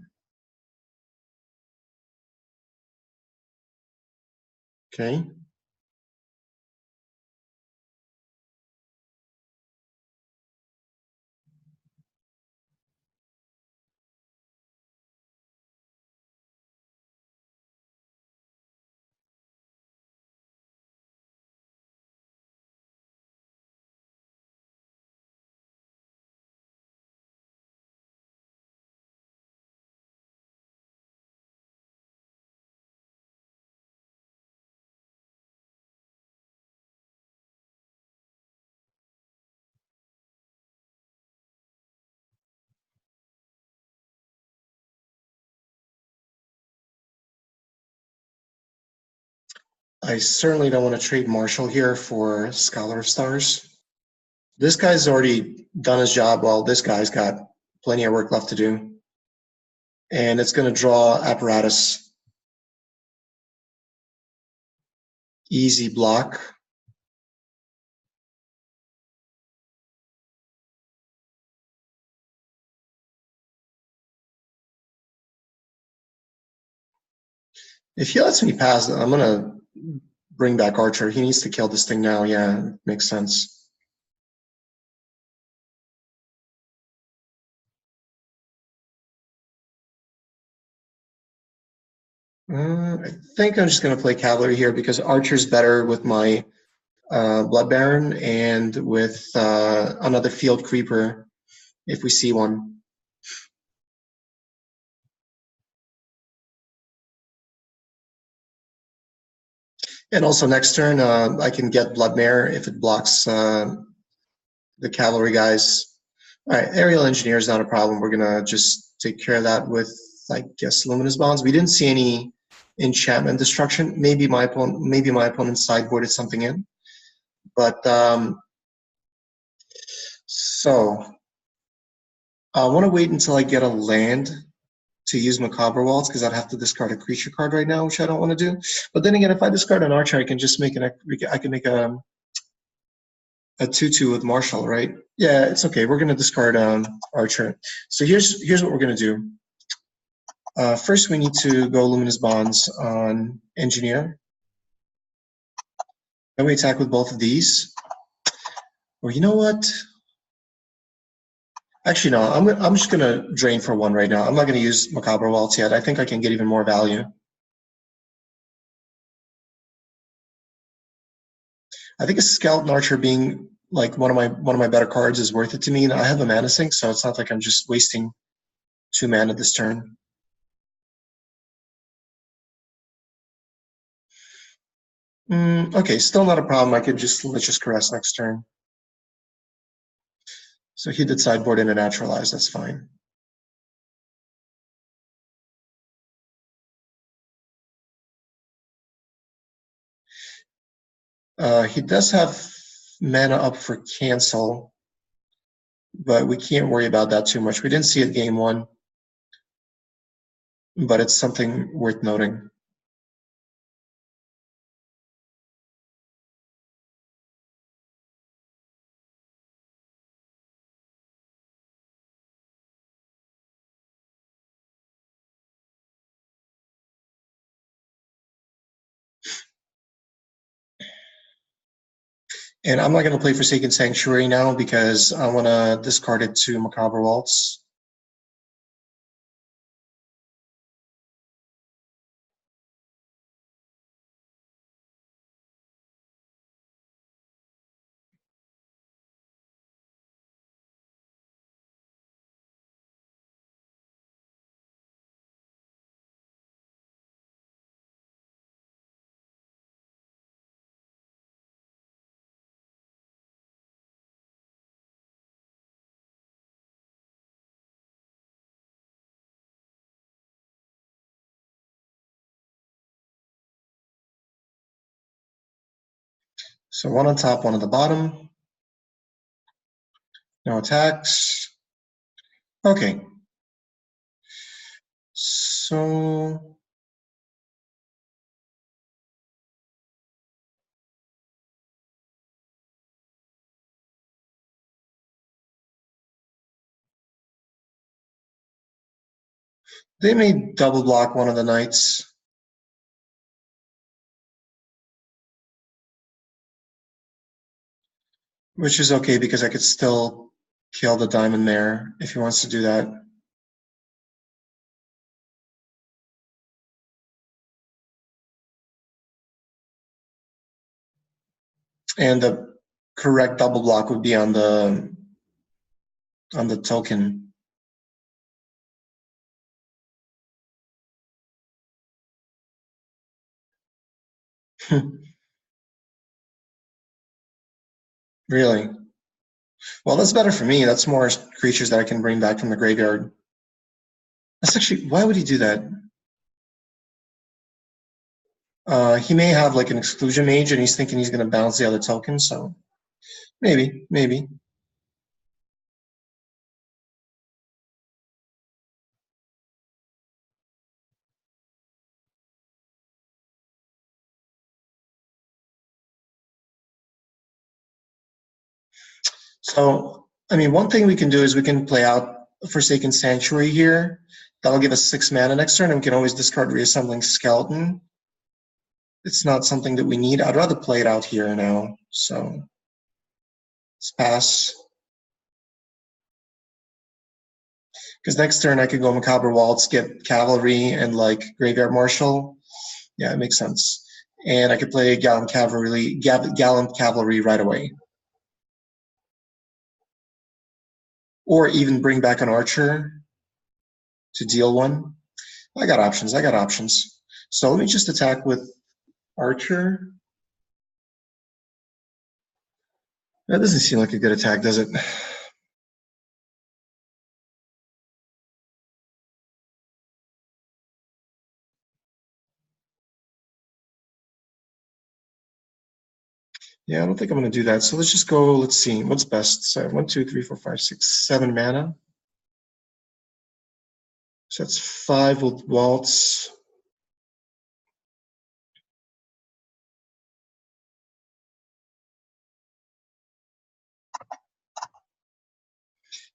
Okay. I certainly don't want to trade Marshall here for Scholar of Stars. This guy's already done his job while this guy's got plenty of work left to do. And it's going to draw Apparatus. Easy block. If he lets me pass, I'm going to bring back Archer. He needs to kill this thing now. Yeah, makes sense. I think I'm just going to play Cavalry here because Archer's better with my Blood Baron and with another Field Creeper if we see one. And also next turn, I can get Blood Mare if it blocks the Cavalry guys. All right, Aerial Engineer is not a problem. We're going to just take care of that with, I guess, Luminous Bonds. We didn't see any enchantment destruction. Maybe my opponent sideboarded something in. But so I want to wait until I get a land to use Macabre Waltz because I'd have to discard a creature card right now, which I don't want to do. But then again, if I discard an Archer, I can just make I can make a 2/2 with Marshall, right? Yeah, it's okay. We're gonna discard Archer. So here's what we're gonna do. First, we need to go Luminous Bonds on Engineer. Then we attack with both of these. Or you know what? Actually, no. I'm just gonna drain for one right now. I'm not gonna use Macabre Waltz yet. I think I can get even more value. I think a Skeleton Archer being like one of my better cards is worth it to me. And I have a mana sink, so it's not like I'm just wasting 2 mana this turn. Okay, still not a problem. I could just Malicious Caress next turn. So he did sideboard in a Naturalize. That's fine. He does have mana up for cancel, but we can't worry about that too much. We didn't see it game one, but it's something worth noting. And I'm not going to play Forsaken Sanctuary now because I want to discard it to Macabre Waltz. So one on top, one on the bottom. No attacks. Okay. So they may double block one of the knights. Which is okay because I could still kill the diamond mare if he wants to do that. And the correct double block would be on the token. Really? Well, that's better for me. That's more creatures that I can bring back from the graveyard. That's actually, why would he do that? He may have like an exclusion mage and he's thinking he's going to bounce the other token, so maybe. So, I mean, one thing we can do is we can play out Forsaken Sanctuary here. That'll give us 6 mana next turn, and we can always discard Reassembling Skeleton. It's not something that we need. I'd rather play it out here now, so let's pass. Because next turn I could go Macabre Waltz, get Cavalry, and like Graveyard Marshal. Yeah, it makes sense. And I could play Gallant Cavalry right away. Or even bring back an Archer to deal 1. I got options. So let me just attack with Archer. That doesn't seem like a good attack, does it? Yeah, I don't think I'm going to do that. So let's just go, let's see, what's best? So 1, 2, 3, 4, 5, 6, 7 mana. So that's 5 with Waltz.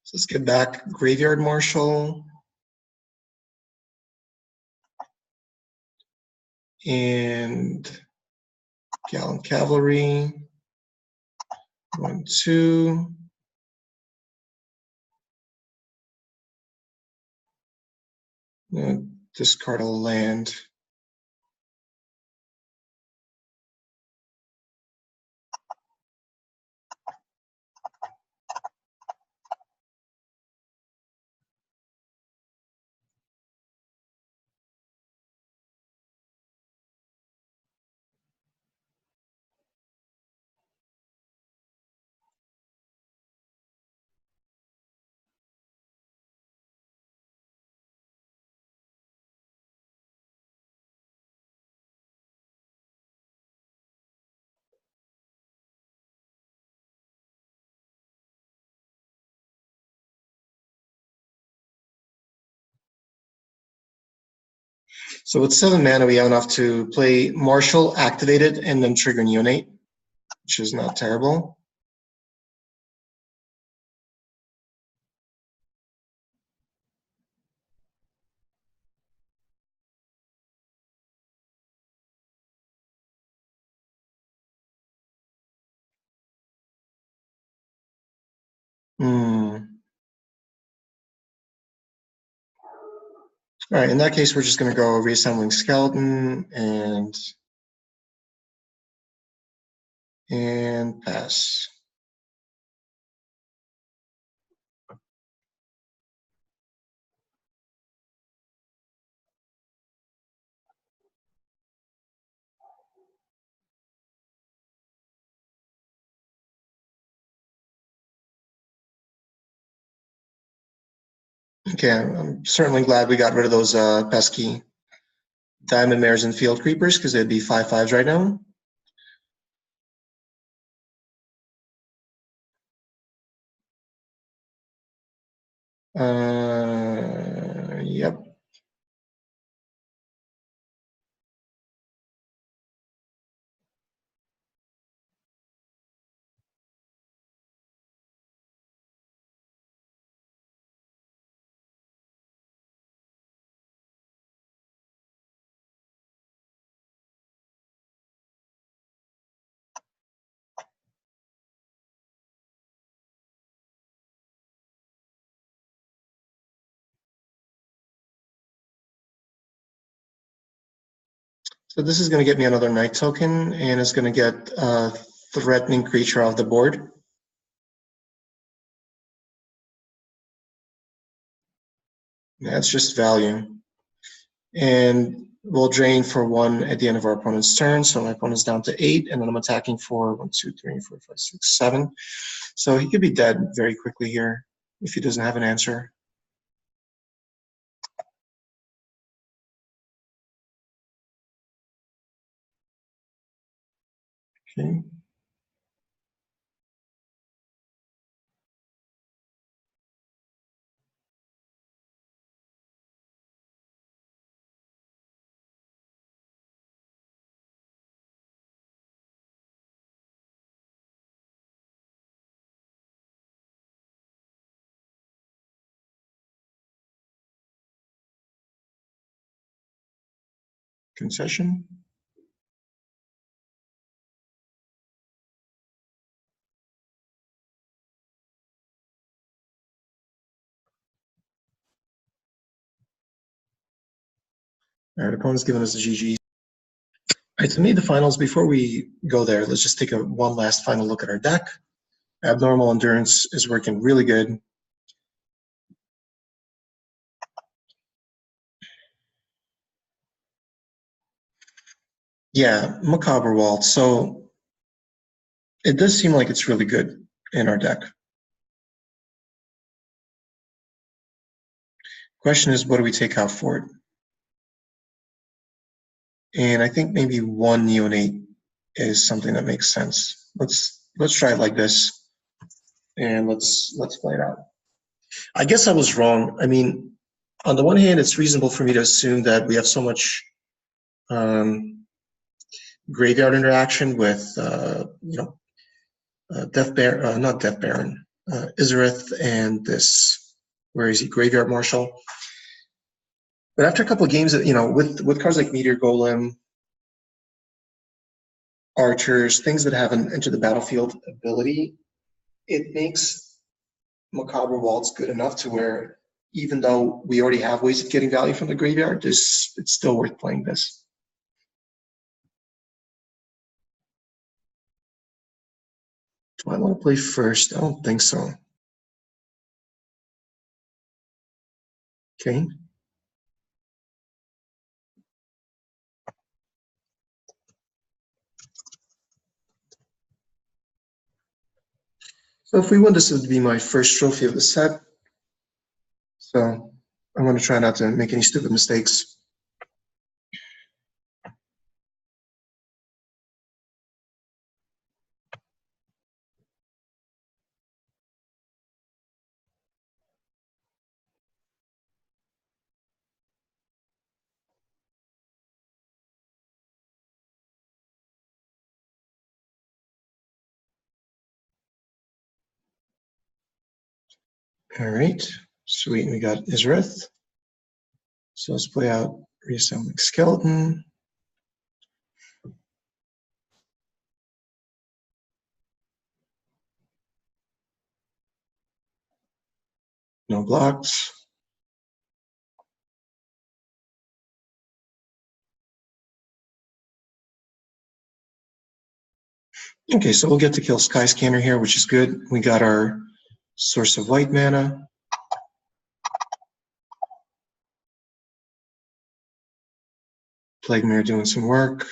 So let's get back Graveyard Marshal. And Gallant Cavalry. 1, 2. Discard a land. So with 7 mana, we have enough to play Marshal, activate it, and then trigger Neonate, which is not terrible. All right, in that case, we're just going to go Reassembling Skeleton and pass. Okay, I'm certainly glad we got rid of those pesky Diamond Mares and Field Creepers because they'd be 5/5s right now. Yep. So this is going to get me another knight token, and it's going to get a threatening creature off the board. That's just value. And we'll drain for 1 at the end of our opponent's turn. So my opponent's down to 8, and then I'm attacking for 1, 2, 3, 4, 5, 6, 7. So he could be dead very quickly here if he doesn't have an answer. Okay. Concession. All right, opponent's giving us a GG. All right, to me, the finals, before we go there, let's just take one last final look at our deck. Abnormal Endurance is working really good. Yeah, Macabre Waltz. So it does seem like it's really good in our deck. Question is, what do we take out for it? And I think maybe 1 neonate is something that makes sense. Let's try it like this, and let's play it out. I guess I was wrong. I mean, on the one hand, it's reasonable for me to assume that we have so much graveyard interaction with Death Baron, not Death Baron, Izarith, and this, where is he, Graveyard Marshal. But after a couple of games, with cards like Meteor Golem, Archers, things that have an enter the battlefield ability, it makes Macabre Waltz good enough to where, even though we already have ways of getting value from the graveyard, it's still worth playing this. Do I want to play first? I don't think so. Okay. So if we win, this would be my first trophy of the set. So I'm going to try not to make any stupid mistakes. All right, sweet. We got Izarith. So let's play out Reassembling Skeleton. No blocks. Okay, so we'll get to kill Skyscanner here, which is good. We got our source of white mana. Plague Mirror doing some work.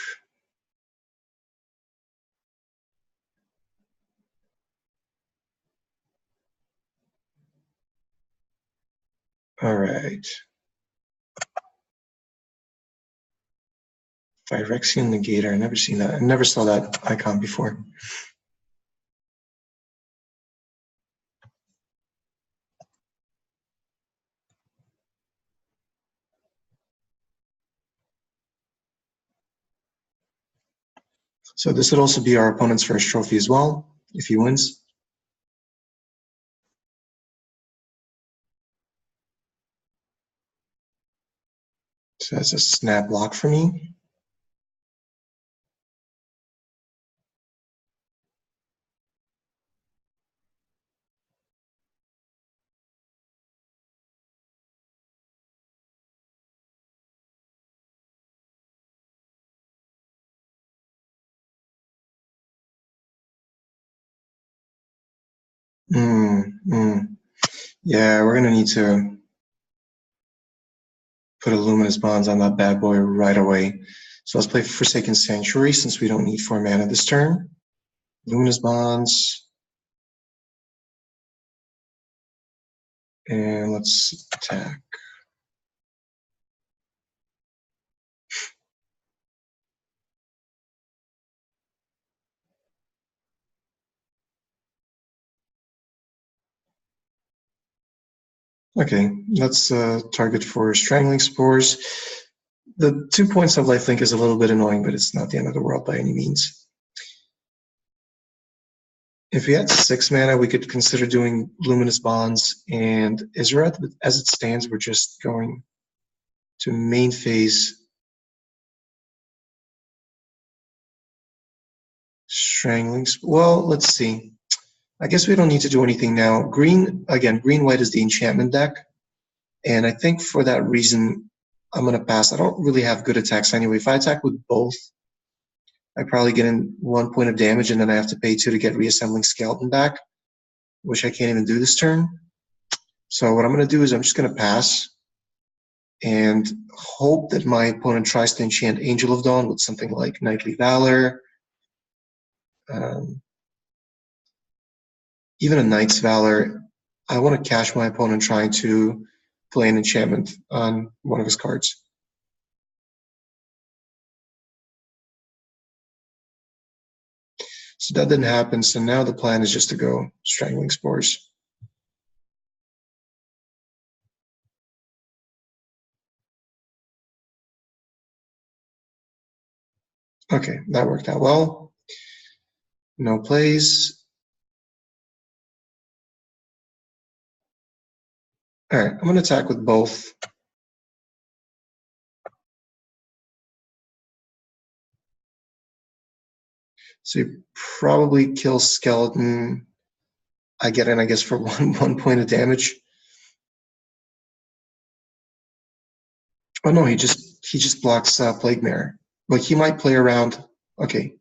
All right. Phyrexian Negator. I've never seen that. I never saw that icon before. So this would also be our opponent's first trophy as well, if he wins. So that's a snap block for me. Yeah, we're gonna need to put a luminous bonds on that bad boy right away. So let's play Forsaken Sanctuary since we don't need 4 mana this turn. Luminous bonds. And let's attack. Okay, let's target for Strangling Spores. The 2 points of lifelink is a little bit annoying, but it's not the end of the world by any means. If we had 6 mana, we could consider doing Luminous Bonds and Isra. As it stands, we're just going to main phase Strangling. Well, let's see. I guess we don't need to do anything now. Green-white is the enchantment deck. And I think for that reason, I'm going to pass. I don't really have good attacks anyway. If I attack with both, I probably get in 1 point of damage, and then I have to pay 2 to get Reassembling Skeleton back, which I can't even do this turn. So what I'm going to do is I'm just going to pass and hope that my opponent tries to enchant Angel of Dawn with something like Knightly Valor, even a Knight's Valor. I want to cash my opponent trying to play an enchantment on one of his cards. So that didn't happen, so now the plan is just to go Strangling Spores. Okay, that worked out well. No plays. All right, I'm going to attack with both. So you probably kill Skeleton. I get in, I guess, for one point of damage. Oh no, he just blocks Plague Mare. Like he might play around. Okay,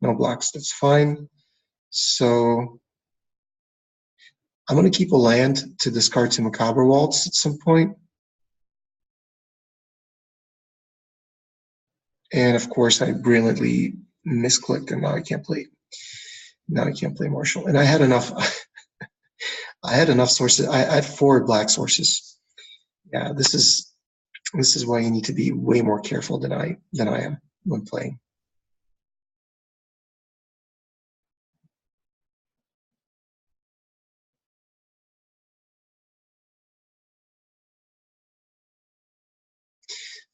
no blocks. That's fine. So I'm going to keep a land to discard to Macabre Waltz at some point. And of course, I brilliantly misclicked, and now I can't play. Now I can't play Marshall. And I had enough. I had enough sources. I had 4 black sources. Yeah, this is why you need to be way more careful than I am when playing.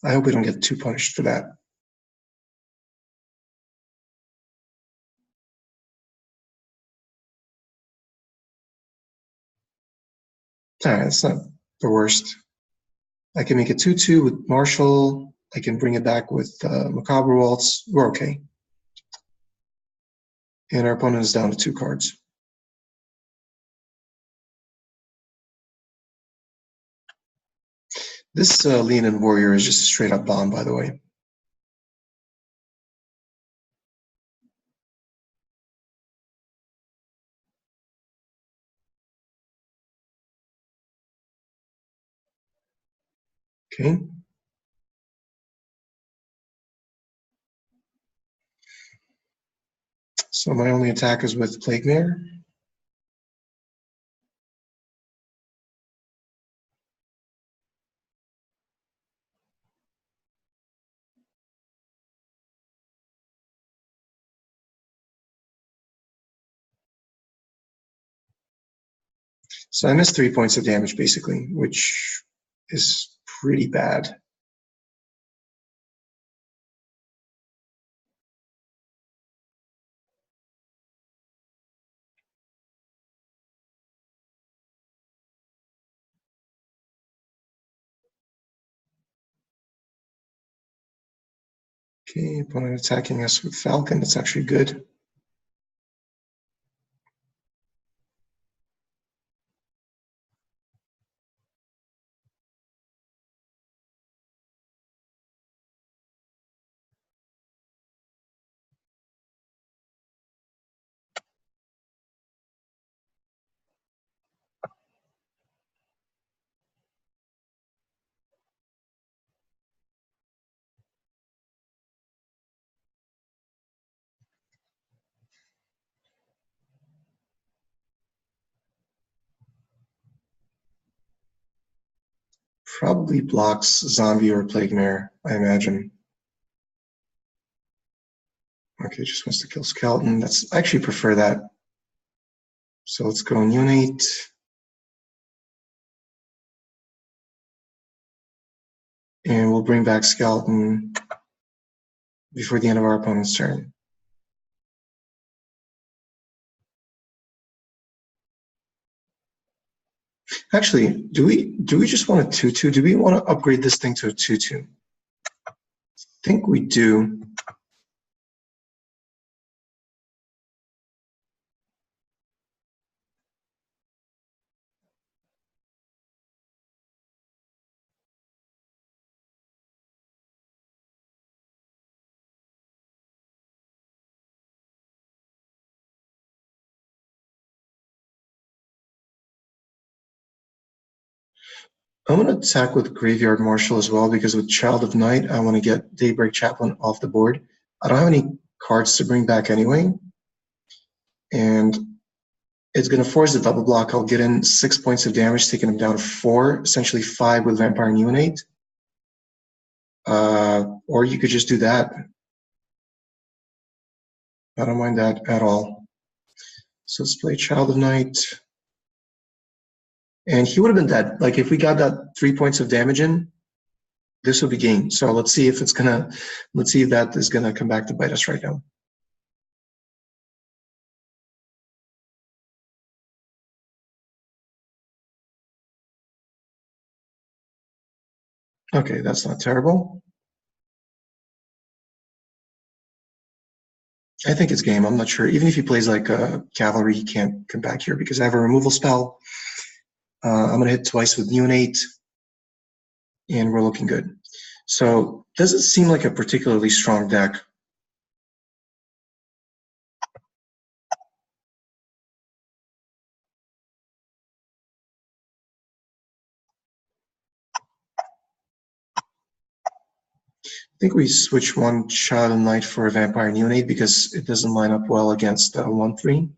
I hope we don't get too punished for that. All right, that's not the worst. I can make a 2/2 with Marshall. I can bring it back with Macabre Waltz. We're okay. And our opponent is down to 2 cards. This Leonin Warrior is just a straight up bomb, by the way. Okay. So my only attack is with Plague Mare. So I missed 3 points of damage, basically, which is pretty bad. Okay, opponent attacking us with Falcon. That's actually good. Probably blocks Zombie or Plague Mare, I imagine. Okay, just wants to kill Skeleton. I actually prefer that. So let's go Neonate. And we'll bring back Skeleton before the end of our opponent's turn. Actually, do we just want a 2/2? Do we want to upgrade this thing to a 2/2? I think we do. I'm going to attack with Graveyard Marshal as well, because with Child of Night, I want to get Daybreak Chaplain off the board. I don't have any cards to bring back anyway. And it's going to force the double block. I'll get in 6 points of damage, taking him down to 4, essentially 5 with Vampire Neonate. Or you could just do that. I don't mind that at all. So let's play Child of Night. And he would have been dead. Like, if we got that 3 points of damage in, this would be game. So let's see if that is gonna come back to bite us right now. Okay, that's not terrible. I think it's game. I'm not sure. Even if he plays like Cavalry, he can't come back here because I have a removal spell. I'm gonna hit twice with Neonate, and we're looking good. So doesn't seem like a particularly strong deck. I think we switch one Child of Night for a Vampire Neonate because it doesn't line up well against 1/3.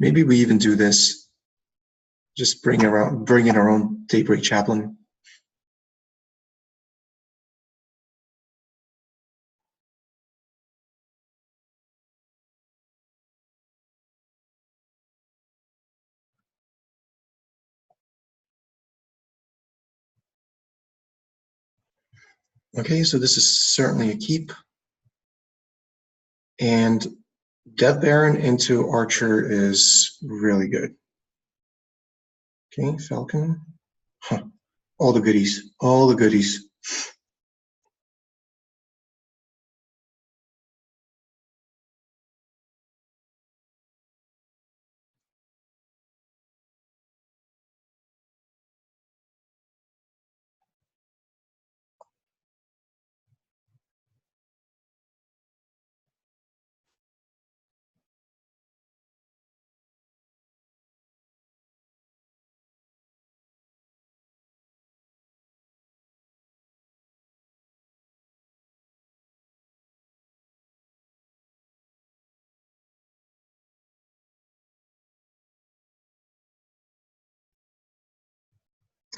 Maybe we even do this. Just bring in our own Daybreak Chaplain. Okay, so this is certainly a keep. And Death Baron into Archer is really good. Okay, Falcon. Huh. All the goodies. All the goodies.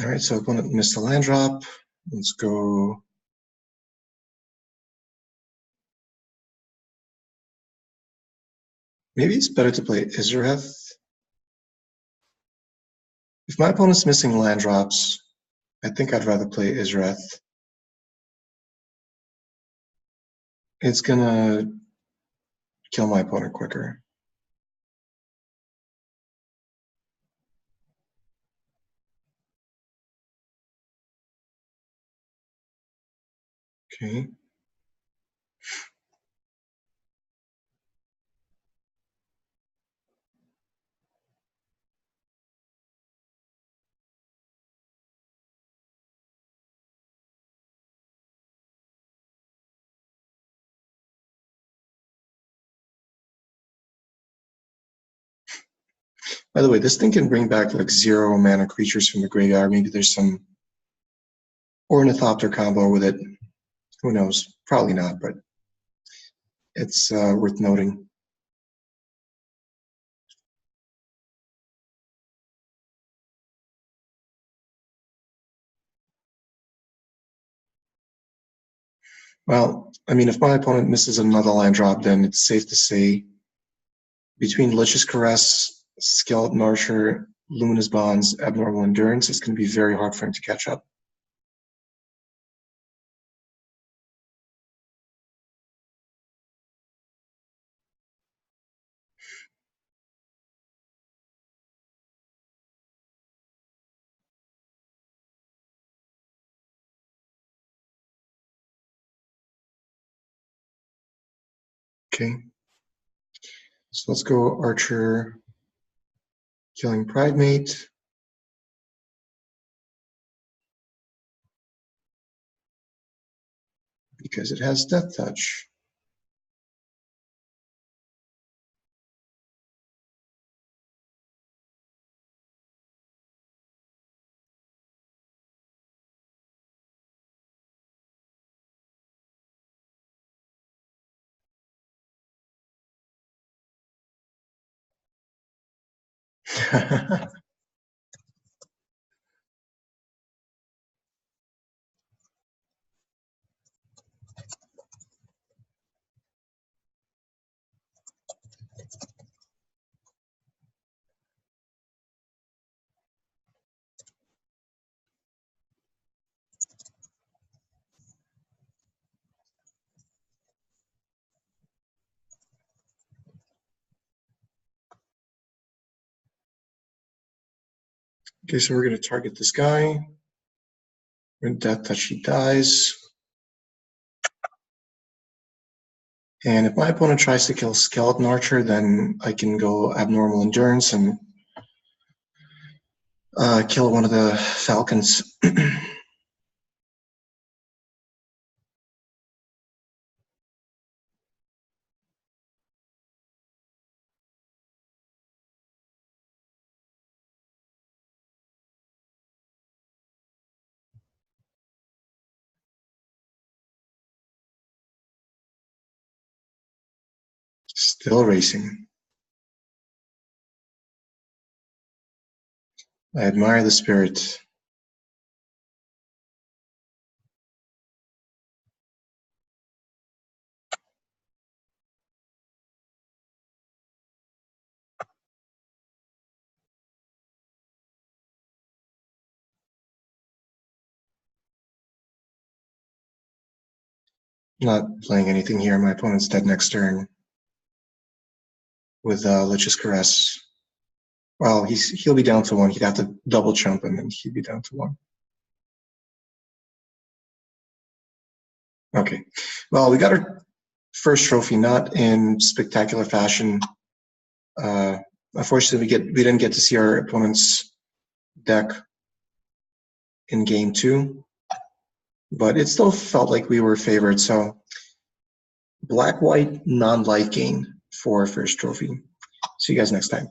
All right, so opponent missed a land drop. Let's go. Maybe it's better to play Izareth. If my opponent's missing land drops, I think I'd rather play Izareth. It's gonna kill my opponent quicker. Okay. By the way, this thing can bring back like 0 mana creatures from the graveyard. Maybe there's some Ornithopter combo with it. Who knows? Probably not, but it's worth noting. Well, I mean, if my opponent misses another land drop, then it's safe to say between Lich's Caress, Skeleton Archer, Luminous Bonds, Abnormal Endurance, it's going to be very hard for him to catch up. Okay. So let's go Archer, killing Pridemate. Because it has Death Touch. Okay, so we're going to target this guy. When Death Touch, he dies. And if my opponent tries to kill Skeleton Archer, then I can go Abnormal Endurance and kill one of the Falcons. Still racing. I admire the spirit. Not playing anything here. My opponent's dead next turn with Lich's Caress. Well, he'll be down to 1. He'd have to double jump and then he'd be down to 1. Okay. Well, we got our first trophy, not in spectacular fashion. Unfortunately, we didn't get to see our opponent's deck in game 2, but it still felt like we were favored. So black-white non-life gain for first trophy. See you guys next time.